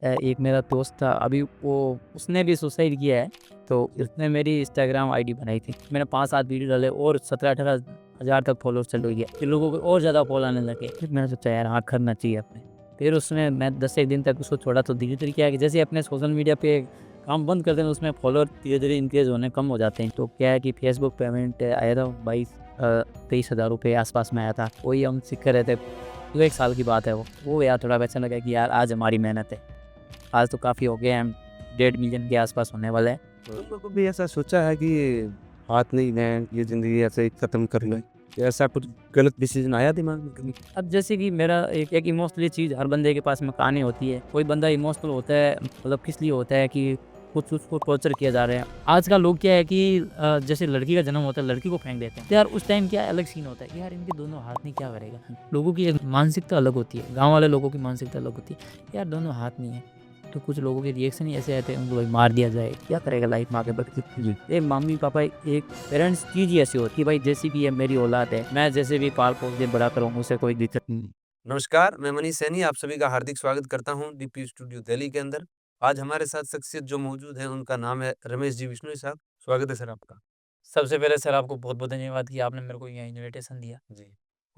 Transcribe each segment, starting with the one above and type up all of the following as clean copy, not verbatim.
एक मेरा दोस्त था, अभी उसने भी सुसाइड किया है, तो उसने मेरी इंस्टाग्राम आईडी बनाई थी। मैंने 5-7 वीडियो डाले और 17-18 हज़ार तक फॉलोअर्स चल गया। फिर लोगों को और ज़्यादा फॉलो आने लगे। फिर मैंने सोचा यार हाँ, करना चाहिए अपने। फिर उसने मैं 10 एक दिन तक उसको छोड़ा, तो धीरे-धीरे क्या है कि जैसे अपने सोशल मीडिया पे काम बंद कर दें, उसमें फॉलोअर धीरे-धीरे इंक्रीज़ होने कम हो जाते हैं। तो क्या है कि फेसबुक पेमेंट आया था 23,000 रुपए आस-पास में आया था। वही हम सीख रहे थे। तो 1 साल की बात है वो यार थोड़ा वैसा लगा कि यार आज हमारी मेहनत है। आज तो काफ़ी हो गए हैं, हम 1.5 मिलियन के आस-पास होने वाले हैं। तुम लोगों को भी ऐसा सोचा है कि हाथ नहीं है, ये ज़िंदगी ऐसे ही खत्म कर लें? या ऐसा कुछ गलत डिसीज़न आया दिमाग में कभी? अब जैसे कि मेरा एक इमोशनली चीज़ हर बंदे के पास में कहानी होती है। कोई बंदा इमोशनल होता है, मतलब किस लिए होता है कि कुछ उसको टॉर्चर किया जा रहा है। आजकल लोग क्या है कि जैसे लड़की का जन्म होता है, लड़की को फेंक देते हैं। तो यार उस टाइम क्या अलग सीन होता है कि यार इनके दोनों हाथ नहीं, क्या करेगा? लोगों की एक मानसिकता अलग होती है, गाँव वाले लोगों की मानसिकता अलग होती है। यार दोनों हाथ नहीं है, तो कुछ लोगों के रिएक्शन ही ऐसे आते हैं, उनको भाई मार दिया जाए, क्या करेगा लाइफ में आगे बढ़ के? जी। एक मम्मी-पापा, एक पेरेंट्स चीज़ ही ऐसी होती है भाई, जैसी भी है मेरी औलाद है, मैं जैसे भी पाल-पोस के बड़ा करूँगा उसे कोई दिक्कत नहीं। नमस्कार, मैं मनीष सैनी आप सभी का हार्दिक स्वागत करता हूँ डीपी स्टूडियो दिल्ली के अंदर। आज हमारे साथ शख्सियत जो मौजूद है उनका नाम है रमेश जी बिश्नोई साहब। स्वागत है सर आपका। सबसे पहले सर आपको बहुत-बहुत धन्यवाद कि आपने मेरे को यहाँ इन्विटेशन दिया, जी।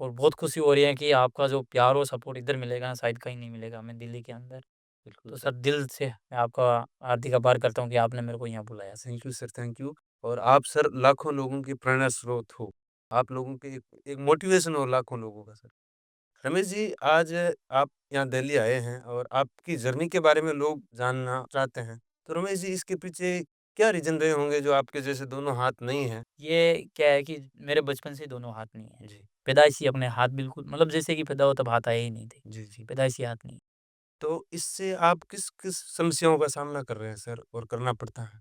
और बहुत खुशी हो रही है कि आपका जो प्यार और सपोर्ट इधर मिलेगा ना, शायद कहीं नहीं मिलेगा हमें दिल्ली के अंदर। बिल्कुल तो सर। सर दिल से मैं आपका हार्दिक आभार करता हूँ कि आपने मेरे को यहाँ बुलाया sir. Thank you sir, thank you. और आप सर लाखों लोगों की प्रेरणा स्रोत हो। आप लोगों के एक मोटिवेशन हो लाखों लोगों का सर। रमेश जी, आज आप यहाँ दिल्ली आए हैं और आपकी जर्नी के बारे में लोग जानना चाहते हैं। तो रमेश जी, इसके पीछे क्या रीज़न रहे होंगे जो आपके जैसे दोनों हाथ नहीं हैं? ये क्या है कि मेरे बचपन से दोनों हाथ नहीं है। जी। पैदाइशी अपने हाथ बिल्कुल, मतलब जैसे कि पैदा हुआ तब हाथ आए ही नहीं थे। जी, जी। पैदाइशी हाथ नहीं। तो इससे आप किस-किस समस्याओं का सामना कर रहे हैं सर और करना पड़ता है?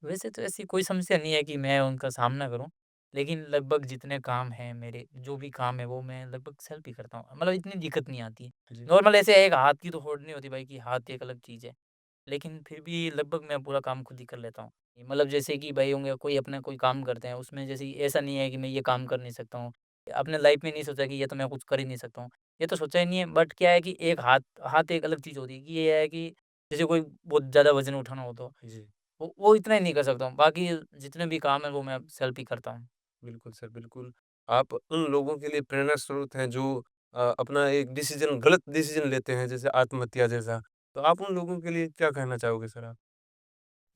वैसे तो ऐसी कोई समस्या नहीं है कि मैं उनका सामना करूँ, लेकिन लगभग जितने काम हैं मेरे, जो भी काम है वो मैं लगभग सेल्फ ही करता हूँ। मतलब इतनी दिक्कत नहीं आती है। जी। नॉर्मल ऐसे एक हाथ की तो होड़ नहीं होती भाई कि हाथ एक अलग चीज़ है। लेकिन फिर भी लगभग मैं पूरा काम खुद ही कर लेता हूँ। मतलब जैसे कि भाई होंगे, कोई अपना कोई काम करते हैं, उसमें जैसे ऐसा नहीं है कि मैं ये काम कर नहीं सकता हूँ। अपने लाइफ में नहीं सोचा कि ये तो मैं कुछ कर ही नहीं सकता हूँ। ये तो सोचा ही नहीं है, बट क्या है कि एक हाथ हाथ एक अलग चीज़ होती है कि ये है कि जैसे कोई बहुत ज़्यादा वज़न उठाना हो तो जी। वो इतना ही नहीं कर सकता हूँ। बाकी जितने भी काम हैं वो मैं सेल्फ ही करता हूँ। बिल्कुल सर, बिल्कुल। आप उन लोगों के लिए प्रेरणा स्रोत हैं जो अपना एक डिसीज़न गलत डिसीज़न लेते हैं जैसे आत्महत्या जैसा। तो आप उन लोगों के लिए क्या कहना चाहोगे सर आप?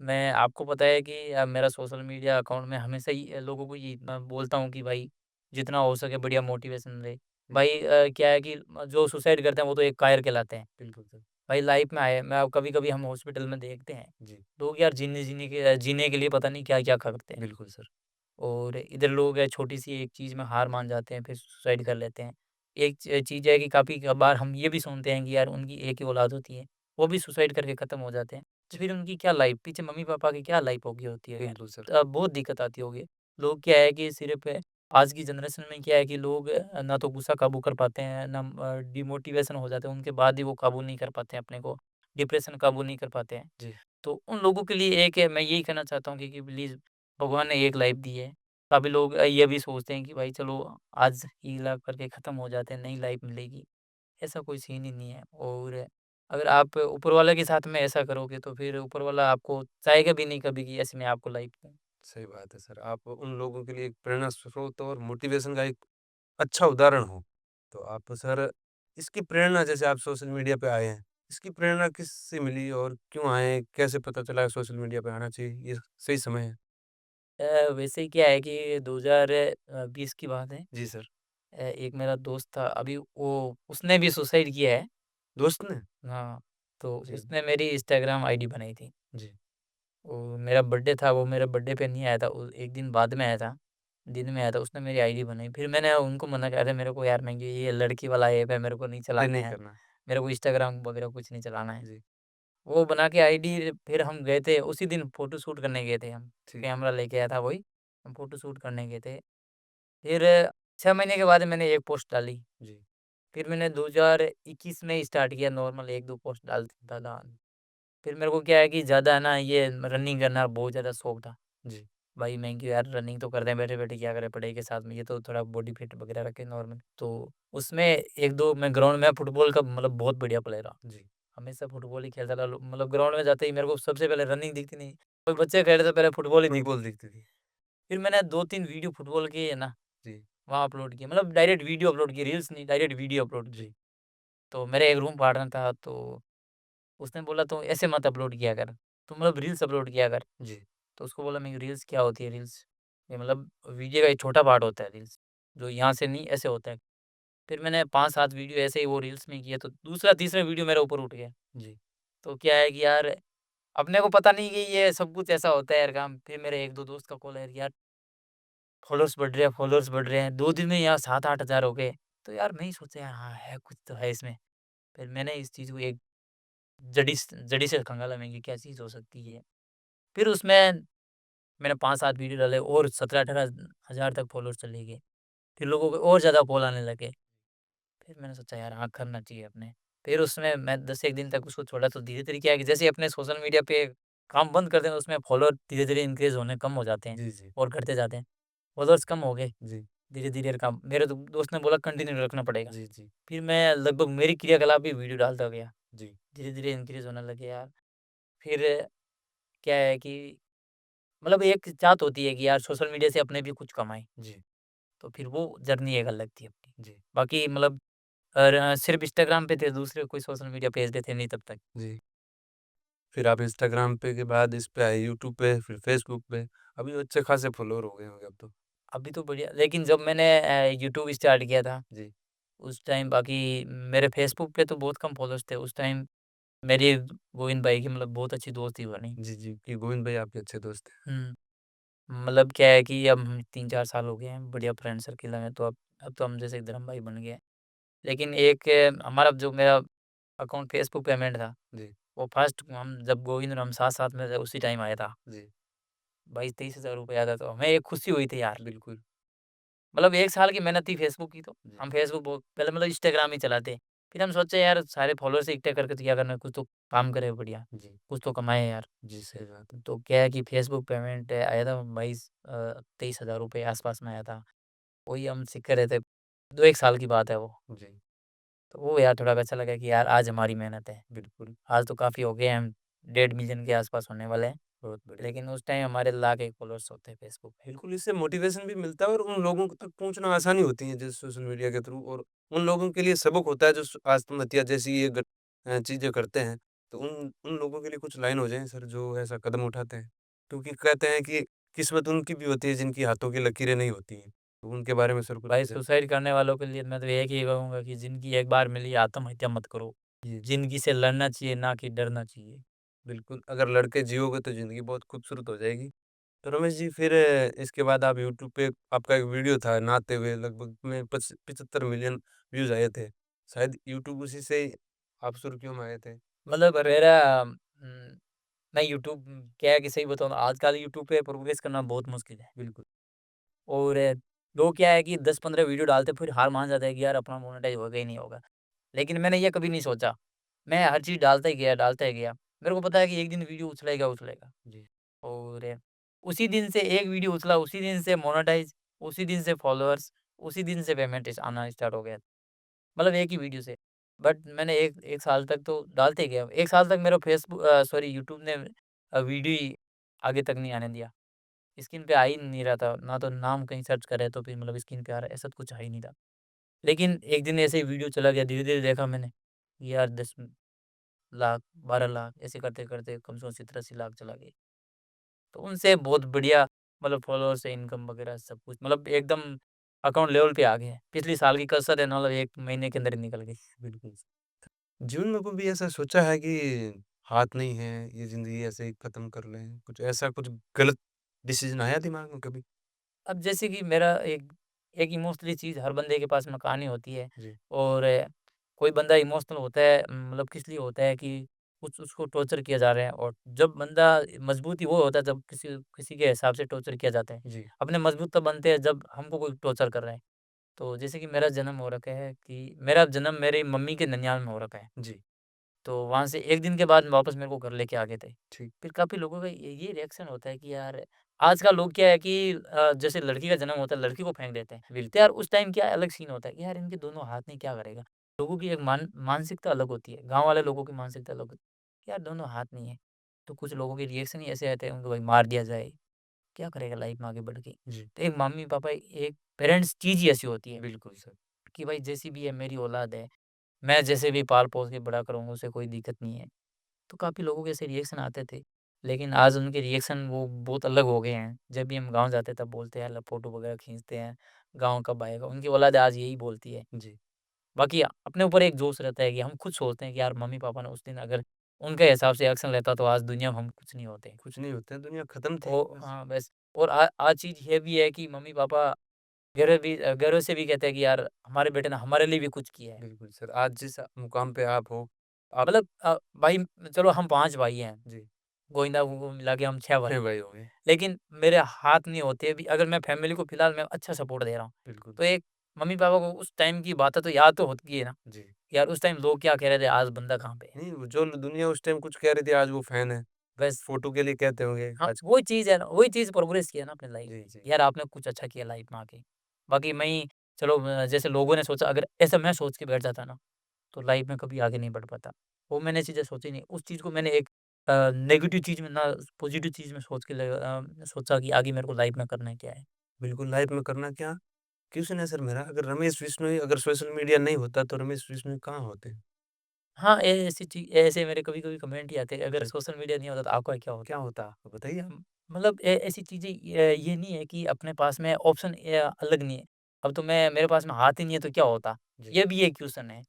मैं आपको पता है कि मेरा सोशल मीडिया अकाउंट में हमेशा ही लोगों को ये बोलता हूँ कि भाई जितना हो सके बढ़िया मोटिवेशन दे। जी। भाई क्या है कि जो सुसाइड करते हैं वो तो एक कायर कहलाते हैं। बिल्कुल सर। भाई लाइफ में आए, मैं कभी-कभी हम हॉस्पिटल में देखते हैं, जी। लोग यार जीने के लिए पता नहीं क्या-क्या करते हैं। बिल्कुल सर। और इधर लोग छोटी-सी एक चीज़ में हार मान जाते हैं, फिर सुसाइड कर लेते हैं। एक चीज़ है कि काफ़ी बार हम ये भी सुनते हैं कि यार उनकी एक ही औलाद होती है, वो भी सुसाइड करके ख़त्म हो जाते हैं। तो जी। फिर उनकी क्या लाइफ़, पीछे मम्मी-पापा की क्या लाइफ़ होगी होती है यार? बिल्कुल सर। तो बहुत दिक्कत आती होगी। लोग क्या है कि सिर्फ़ आज की जनरेशन में क्या है कि लोग ना तो गुस्सा काबू कर पाते हैं, ना डिमोटिवेशन हो जाते हैं, उनके बाद ही वो काबू नहीं कर पाते हैं अपने को, डिप्रेशन काबू नहीं कर पाते हैं। जी। तो उन लोगों के लिए एक है, मैं यही कहना चाहता हूँ कि प्लीज़, भगवान ने एक लाइफ़ दी है। काफ़ी लोग ये भी सोचते हैं कि भाई चलो आज ही लव करके ख़त्म हो जाते हैं, नई लाइफ़ मिलेगी। ऐसा कोई सीन ही नहीं है। और अगर आप ऊपर वाले के साथ में ऐसा करोगे तो फिर ऊपर वाला आपको चाहेगा भी नहीं कभी कि ऐसे मैं आपको लाइफ़ दूँ। सही बात है सर। आप उन लोगों के लिए एक प्रेरणा स्रोत और मोटिवेशन का एक अच्छा उदाहरण हो। तो आप सर इसकी प्रेरणा जैसे आप सोशल मीडिया पे आए हैं, इसकी प्रेरणा किससे मिली और क्यों आए? कैसे पता चला सोशल मीडिया पे आना चाहिए, ये सही समय है? वैसे क्या है कि 2020 की बात है। जी सर। एक मेरा दोस्त था, अभी वो उसने भी सुसाइड किया है। दोस्त ने? हाँ, तो जी। उसने मेरी इंस्टाग्राम आईडी बनाई थी। जी। वो मेरा बर्थडे था, वो मेरे बर्थडे पे नहीं आया था, वो 1 दिन बाद में आया था, दिन में आया था, उसने मेरी आईडी बनाई। फिर मैंने उनको मना किया, अरे मेरे को यार महँगी ये लड़की वाला ऐप है, मेरे को नहीं अरे चलाना नहीं है, करना। मेरे को इंस्टाग्राम वगैरह कुछ नहीं चलाना है। जी। वो बना के आईडी, फिर हम गए थे उसी दिन फ़ोटो शूट करने गए थे हम, ठीक। कैमरा लेके आया था वही, हम फ़ोटो शूट करने गए थे। फिर 6 महीने के बाद मैंने एक पोस्ट डाली, जी। फिर मैंने 2021 में स्टार्ट किया नॉर्मल 1-2 पोस्ट डाला। फिर मेरे को क्या है कि ज़्यादा है ना, ये रनिंग करना बहुत ज़्यादा शौक था। जी। भाई मैं कि यार रनिंग तो करते हैं बैठे-बैठे, क्या करें पढ़ाई के साथ में, ये तो थोड़ा बॉडी फिट वगैरह रखें नॉर्मल। तो उसमें 1-2 मैं ग्राउंड में फुटबॉल का मतलब बहुत बढ़िया प्लेयर रहा। जी। हमेशा फुटबॉल ही खेलता था। मतलब ग्राउंड में जाते ही मेरे को सबसे पहले रनिंग दिखती नहीं। कोई बच्चे खेल रहे थे, पहले फुटबॉल ही दिखती। फुटबॉल दिखती थी। फिर मैंने 2-3 वीडियो फुटबॉल की है ना, जी, वहाँ अपलोड किए। मतलब डायरेक्ट वीडियो अपलोड की, रील्स नहीं, डायरेक्ट वीडियो अपलोड की। जी, तो मेरे एक रूम पार्टनर था, तो उसने बोला, "तू ऐसे मत अपलोड किया कर, तू मतलब रील्स अपलोड किया कर।" जी, तो उसको बोला मैं, रील्स क्या होती है रील्स? ये मतलब वीडियो का एक छोटा पार्ट होता है रील्स, जो यहाँ से नहीं ऐसे होता है। फिर मैंने 5-7 वीडियो ऐसे ही वो रील्स में किए, तो दूसरा तीसरा वीडियो मेरे ऊपर उठ गया। जी, तो क्या है कि यार, अपने को पता नहीं कि ये सब कुछ ऐसा होता है यार काम। फिर मेरे 1-2 दोस्त का कॉल आया, यार फॉलोअर्स बढ़ रहे हैं, फॉलोअर्स बढ़ रहे हैं। 2 दिन में यार 7-8 हज़ार हो गए। तो यार मैं ही सोचा, यार हाँ, है कुछ तो है इसमें। फिर मैंने इस चीज़ को एक जड़ी से खंगाला मैं कि क्या चीज़ हो सकती है। फिर उसमें मैंने 5-7 वीडियो डाले और 17-18 हज़ार तक फॉलोअर्स चले गए। फिर लोगों को और ज़्यादा कॉल आने लगे। फिर मैंने सोचा, यार हाँ, करना चाहिए अपने। फिर उसमें मैं 10 एक दिन तक उसको छोड़ा, तो धीरे-धीरे क्या है कि जैसे ही अपने सोशल मीडिया पे काम बंद कर दें, तो उसमें फॉलोअर धीरे-धीरे इंक्रीज़ होने कम हो जाते हैं जी, जी, और घटते जाते हैं। फॉलोअर्स कम हो गए, जी, धीरे-धीरे काम मेरे दो दोस्त ने बोला कंटिन्यू रखना पड़ेगा। जी, जी, फिर मैं लगभग मेरी क्रियाकलाप भी वीडियो डालता गया। जी, धीरे-धीरे इंक्रीज़ होने लगे यार। फिर क्या है कि मतलब एक चाहत होती है कि यार सोशल मीडिया से अपने भी कुछ कमाएँ। जी, तो फिर वो जर्नी एक अलग थी अपनी। जी, बाकी मतलब सिर्फ़ इंस्टाग्राम पे थे, दूसरे कोई सोशल मीडिया पेज पे थे नहीं तब तक। जी। फिर आप इंस्टाग्राम पे के बाद इस पे आए यूट्यूब पे, फिर फ़ेसबुक पे, अभी अच्छे खासे फ़ॉलोवर हो गए होंगे अब तो। अभी तो बढ़िया, लेकिन जब मैंने यूट्यूब स्टार्ट किया था, जी, उस टाइम बाकी मेरे फ़ेसबुक पे तो बहुत कम फ़ॉलोअर्स थे। उस टाइम मेरी गोविंद भाई की मतलब बहुत अच्छी दोस्ती बनी। जी, जी, कि गोविंद भाई आपके अच्छे दोस्त हैं। हुँ। मतलब क्या है कि अब हम 3-4 साल हो गए हैं, बढ़िया फ्रेंड सर्किल है, तो अब तो हम जैसे धर्म भाई बन गए हैं। लेकिन एक हमारा जो मेरा अकाउंट फ़ेसबुक पेमेंट था, जी, वो फर्स्ट हम जब गोविंद और हम साथ-साथ में थे, उसी टाइम आया था। जी, 22-23 हज़ार रुपए आया था, तो हमें एक खुशी हुई थी यार। बिल्कुल। मतलब 1 साल की मेहनत थी फेसबुक की तो। जी, हम फेसबुक बहुत पहले मतलब इंस्टाग्राम ही चलाते। फिर हम सोचे यार सारे फॉलोअर्स इकट्ठे करके तो क्या करना है, कुछ तो काम करें बढ़िया, जी, कुछ तो कमाएँ यार। जी, सही बात है। तो क्या है कि फेसबुक पेमेंट आया था 23 हज़ार रुपए आस-पास में आया था। वही हम सीख रहे थे। 2-1 साल की बात है वो। जी, तो वो यार थोड़ा अच्छा लगा कि यार आज हमारी मेहनत है। बिल्कुल, आज तो काफ़ी हो गए हैं, हम 1.5 मिलियन के आस-पास होने वाले हैं। बहुत बढ़िया। लेकिन उस टाइम हमारे लाख 1 फॉलोअर्स होते हैं फेसबुक पे। बिल्कुल, इससे मोटिवेशन भी मिलता है और उन लोगों तक पहुँचना आसानी होती है जैसे सोशल मीडिया के थ्रू और उन लोगों के लिए सबक होता है जो आत्महत्या जैसी ये चीज़ें करते हैं। तो उन उन लोगों के लिए कुछ लाइन हो जाएँ सर जो ऐसा कदम उठाते हैं। क्योंकि कहते हैं कि किस्मत उनकी भी होती है जिनकी हाथों की लकीरें नहीं होती हैं। तो उनके बारे में सर कुछ भाई बताएँ? सुसाइड करने वालों के लिए मैं तो एक ही कहूँगा कि ज़िंदगी एक बार मिली, आत्महत्या मत करो। जी, ज़िंदगी से लड़ना चाहिए, ना कि डरना चाहिए। बिल्कुल, अगर लड़के जियोगे तो ज़िंदगी बहुत खूबसूरत हो जाएगी। तो रमेश जी फिर इसके बाद आप यूट्यूब पे आपका एक वीडियो था नहाते हुए लगभग में 75 मिलियन व्यूज़ आए थे। शायद यूट्यूब उसी से आप सुर्खियों में आए थे। मतलब मेरा मैं यूट्यूब क्या है कि सही बताऊँ तो आजकल यूट्यूब पे प्रोग्रेस करना बहुत मुश्किल है। बिल्कुल। और लोग क्या है कि 10-15 वीडियो डालते फिर हार मान जाते हैं कि यार अपना मोनेटाइज़ होगा ही नहीं होगा। लेकिन मैंने ये कभी नहीं सोचा। मैं हर चीज़ डालता ही गया। मेरे को पता है कि एक दिन वीडियो उछलेगा, उछलेगा। जी, और उसी दिन से एक वीडियो उछला, उसी दिन से मोनेटाइज़, उसी दिन से फॉलोअर्स, उसी दिन से पेमेंट आना स्टार्ट हो गया। मतलब एक ही वीडियो से। बट मैंने 1 साल तक तो डालते गया। 1 साल तक मेरा सॉरी यूट्यूब ने वीडियो ही आगे तक नहीं आने दिया। स्क्रीन पे आ ही नहीं रहा था। ना तो नाम कहीं सर्च करे तो फिर मतलब स्क्रीन पे आ रहा है, ऐसा तो कुछ आ ही नहीं था। लेकिन एक दिन ऐसे ही वीडियो चला गया, धीरे-धीरे देखा मैंने, यार 10 लाख, 12 लाख ऐसे करते-करते कम से कम 70-80 लाख चला गया। तो उनसे बहुत बढ़िया मतलब फॉलोअर्स है, इनकम वगैरह सब कुछ मतलब एकदम अकाउंट लेवल पे आ गए हैं। पिछली साल की कसर है ना मतलब 1 महीने के अंदर ही निकल गई। बिल्कुल। जीवन में कभी ऐसा सोचा है कि हाथ नहीं है, ये ज़िंदगी ऐसे ही खत्म कर लें? कुछ ऐसा कुछ गलत डिसीज़न आया दिमाग में कभी? अब जैसे कि मेरा एक एक इमोशनली चीज़ हर बंदे के पास में कहानी होती है जी, और कोई बंदा इमोशनल होता है मतलब किस लिए होता है कि कुछ उसको टॉर्चर किया जा रहा है और जब बंदा मजबूती वो होता है जब किसी किसी के हिसाब से टॉर्चर किया जाता है। जी, अपने मजबूत तब बनते हैं जब हमको कोई टॉर्चर कर रहा है। तो जैसे कि मेरा जन्म हो रखा है कि मेरा जन्म मेरी मम्मी के ननिहाल में हो रखा है। जी, तो वहाँ से 1 दिन के बाद वापस मेरे को घर लेके आ गए थे। ठीक। फिर काफ़ी लोगों का ये रिएक्शन होता है कि यार आजकल लोग क्या है कि जैसे लड़की का जन्म होता है, लड़की को फेंक देते हैं। बिल्कुल, तो यार उस टाइम क्या अलग सीन होता है कि यार इनके दोनों हाथ नहीं क्या करेगा? लोगों की एक मानसिकता अलग होती है, गाँव वाले लोगों की मानसिकता अलग होती है। यार दोनों हाथ नहीं है, तो कुछ लोगों के रिएक्शन ही ऐसे आते हैं उनको भाई मार दिया जाए, क्या करेगा लाइफ में आगे बढ़ के? जी, तो एक मम्मी-पापा एक पेरेंट्स चीज़ ही ऐसी होती है बिल्कुल सर। कि भाई जैसी भी है मेरी औलाद है, मैं जैसे भी पाल-पोस के बड़ा करूँगा उसे कोई दिक्कत नहीं है। तो काफ़ी लोगों के ऐसे रिएक्शन आते थे, लेकिन आज उनके रिएक्शन वो बहुत अलग हो गए हैं। जब भी हम गाँव जाते हैं तब बोलते हैं, "यार फ़ोटो वगैरह खींचते हैं, गाँव कब आएगा?" उनकी औलाद आज यही बोलती है। जी, बाकी अपने ऊपर एक जोश रहता है कि हम खुद सोचते हैं कि यार मम्मी-पापा ने उस दिन अगर उनके हिसाब से एक्शन लेता तो आज दुनिया में हम कुछ नहीं होते। कुछ नहीं होते हैं, दुनिया खत्म थी ओ बस। हाँ, बस और आज चीज़ ये भी है कि मम्मी-पापा गर्व से भी कहते हैं कि यार हमारे बेटे ने हमारे लिए भी कुछ किया है। बिल्कुल सर, आज जिस मुकाम पे आप हो, आप मतलब भाई चलो हम 5 भाई हैं, जी, गोविंदा को मिला के हम 6 भाई 6 हैं। भाई हो गए। लेकिन मेरे हाथ नहीं होते अभी अगर मैं फैमिली को फ़िलहाल मैं अच्छा सपोर्ट दे रहा हूँ। बिल्कुल, तो एक मम्मी-पापा को उस टाइम की बातें तो याद तो होती है ना, जी। यार उस टाइम लोग क्या कह रहे थे, आज बंदा कहाँ पे है? नहीं, वो जो दुनिया उस टाइम कुछ कह रही थी, आज वो फ़ैन है। बस फ़ोटो के लिए कहते होंगे हाँ, आज। वही चीज़ है ना, वही चीज़ प्रोग्रेस किया ना अपनी लाइफ़ जी, में। जी। यार आपने कुछ अच्छा किया लाइफ़ में आके। बाकी मैं ही चलो जैसे लोगों ने सोचा अगर ऐसा मैं सोच के बैठ जाता ना, तो लाइफ़ में कभी आगे नहीं बढ़ पाता। वो मैंने चीज़ें सोची नहीं, उस चीज़ को मैंने एक नेगेटिव चीज़ में ना पॉज़िटिव चीज़ में सोच के सोचा कि आगे मेरे को लाइफ़ में करना क्या है। बिल्कुल, लाइफ़ में करना क्या? क्वेश्चन है सर मेरा, अगर रमेश बिश्नोई अगर सोशल मीडिया नहीं होता, तो रमेश बिश्नोई कहाँ होते? हाँ, ऐसे मेरे कभी-कभी कमेंट ही आते हैं, अगर जी। सोशल मीडिया नहीं होता तो आपका क्या क्या होता? होता? बताइए आप। मतलब ऐसी चीज़ें ये नहीं है कि अपने पास में ऑप्शन अलग नहीं है। अब तो मैं मेरे पास में हाथ ही नहीं है तो क्या होता? जी, ये भी एक क्वेश्चन है।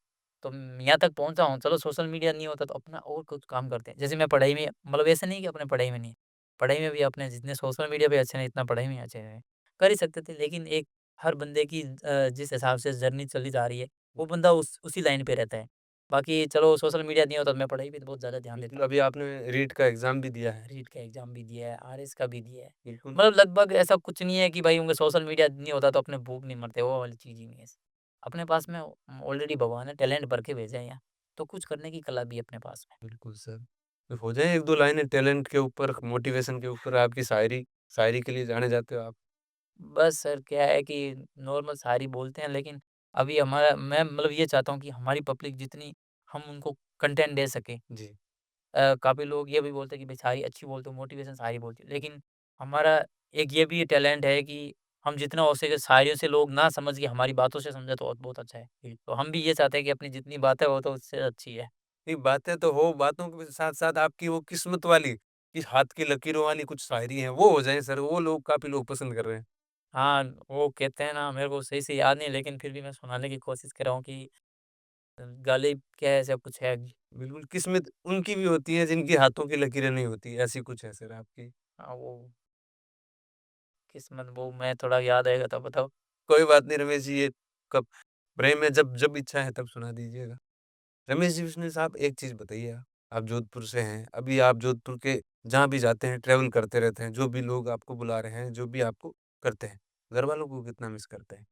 तो यहाँ तक पहुँचा हूँ, चलो सोशल मीडिया नहीं होता तो अपना और कुछ काम करते हैं। जैसे मैं पढ़ाई में मतलब ऐसा नहीं है कि अपने पढ़ाई में नहीं है। पढ़ाई में भी अपने जितने सोशल मीडिया पे अच्छे हैं, इतना पढ़ाई में अच्छे हैं। कर ही सकते थे लेकिन एक हर बंदे की जिस हिसाब से जर्नी चली जा रही है, वो बंदा उसी लाइन पे रहता है। बाकी चलो सोशल मीडिया नहीं होता तो मैं पढ़ाई पे तो बहुत ज़्यादा ध्यान बिल्कुल, देता। अभी आपने रीट का एग्ज़ाम भी दिया है। रीट का एग्ज़ाम भी दिया है, आरएस का भी दिया है। बिल्कुल, मतलब लगभग ऐसा कुछ नहीं है कि भाई उनके सोशल मीडिया नहीं होता तो अपने भूख नहीं मरते, वो वाली चीज़ ही नहीं है। अपने पास में ऑलरेडी भगवान ने टैलेंट भर के भेजा है यहाँ, तो कुछ करने की कला भी है अपने पास में। बिल्कुल सर। तो हो जाए 1-2 लाइनें टैलेंट के ऊपर, मोटिवेशन के ऊपर आपकी शायरी शायरी के लिए जाने जाते हो आप। बस सर क्या है कि नॉर्मल शायरी बोलते हैं लेकिन अभी हमारा मैं मतलब ये चाहता हूँ कि हमारी पब्लिक जितनी हम उनको कंटेंट दे सकें। जी, काफ़ी लोग ये भी बोलते हैं कि भाई शायरी अच्छी बोलते हो, मोटिवेशन शायरी बोलती हो। लेकिन हमारा एक ये भी टैलेंट है कि हम जितना हो सके शायरियों से लोग ना समझ के हमारी बातों से समझे तो और बहुत अच्छा है। तो हम भी ये चाहते हैं कि अपनी जितनी बातें हो तो उससे अच्छी है। नहीं बातें तो हो, बातों के साथ-साथ आपकी वो किस्मत वाली, कि हाथ की लकीरों वाली कुछ शायरी है, वो हो जाए सर, वो लोग काफ़ी लोग पसंद कर रहे हैं। हाँ, वो कहते हैं ना मेरे को सही से याद नहीं लेकिन फिर भी मैं सुनाने की कोशिश कर रहा हूँ कि गालिब क्या है ऐसा कुछ है। बिल्कुल, किस्मत उनकी भी होती है जिनकी हाथों की लकीरें नहीं होती, ऐसी कुछ है सर आपकी। हाँ, वो किस्मत वो मैं थोड़ा याद आएगा तब बताओ। कोई बात नहीं रमेश जी, ये कब प्रेम है जब जब इच्छा है तब सुना दीजिएगा। रमेश जी बिश्नोई साहब एक चीज़ बताइए आप जोधपुर से हैं, अभी आप जोधपुर के जहाँ भी जाते हैं ट्रैवल करते रहते हैं, जो भी लोग आपको बुला रहे हैं, जो भी आपको करते हैं, घरवालों को कितना मिस करते हैं?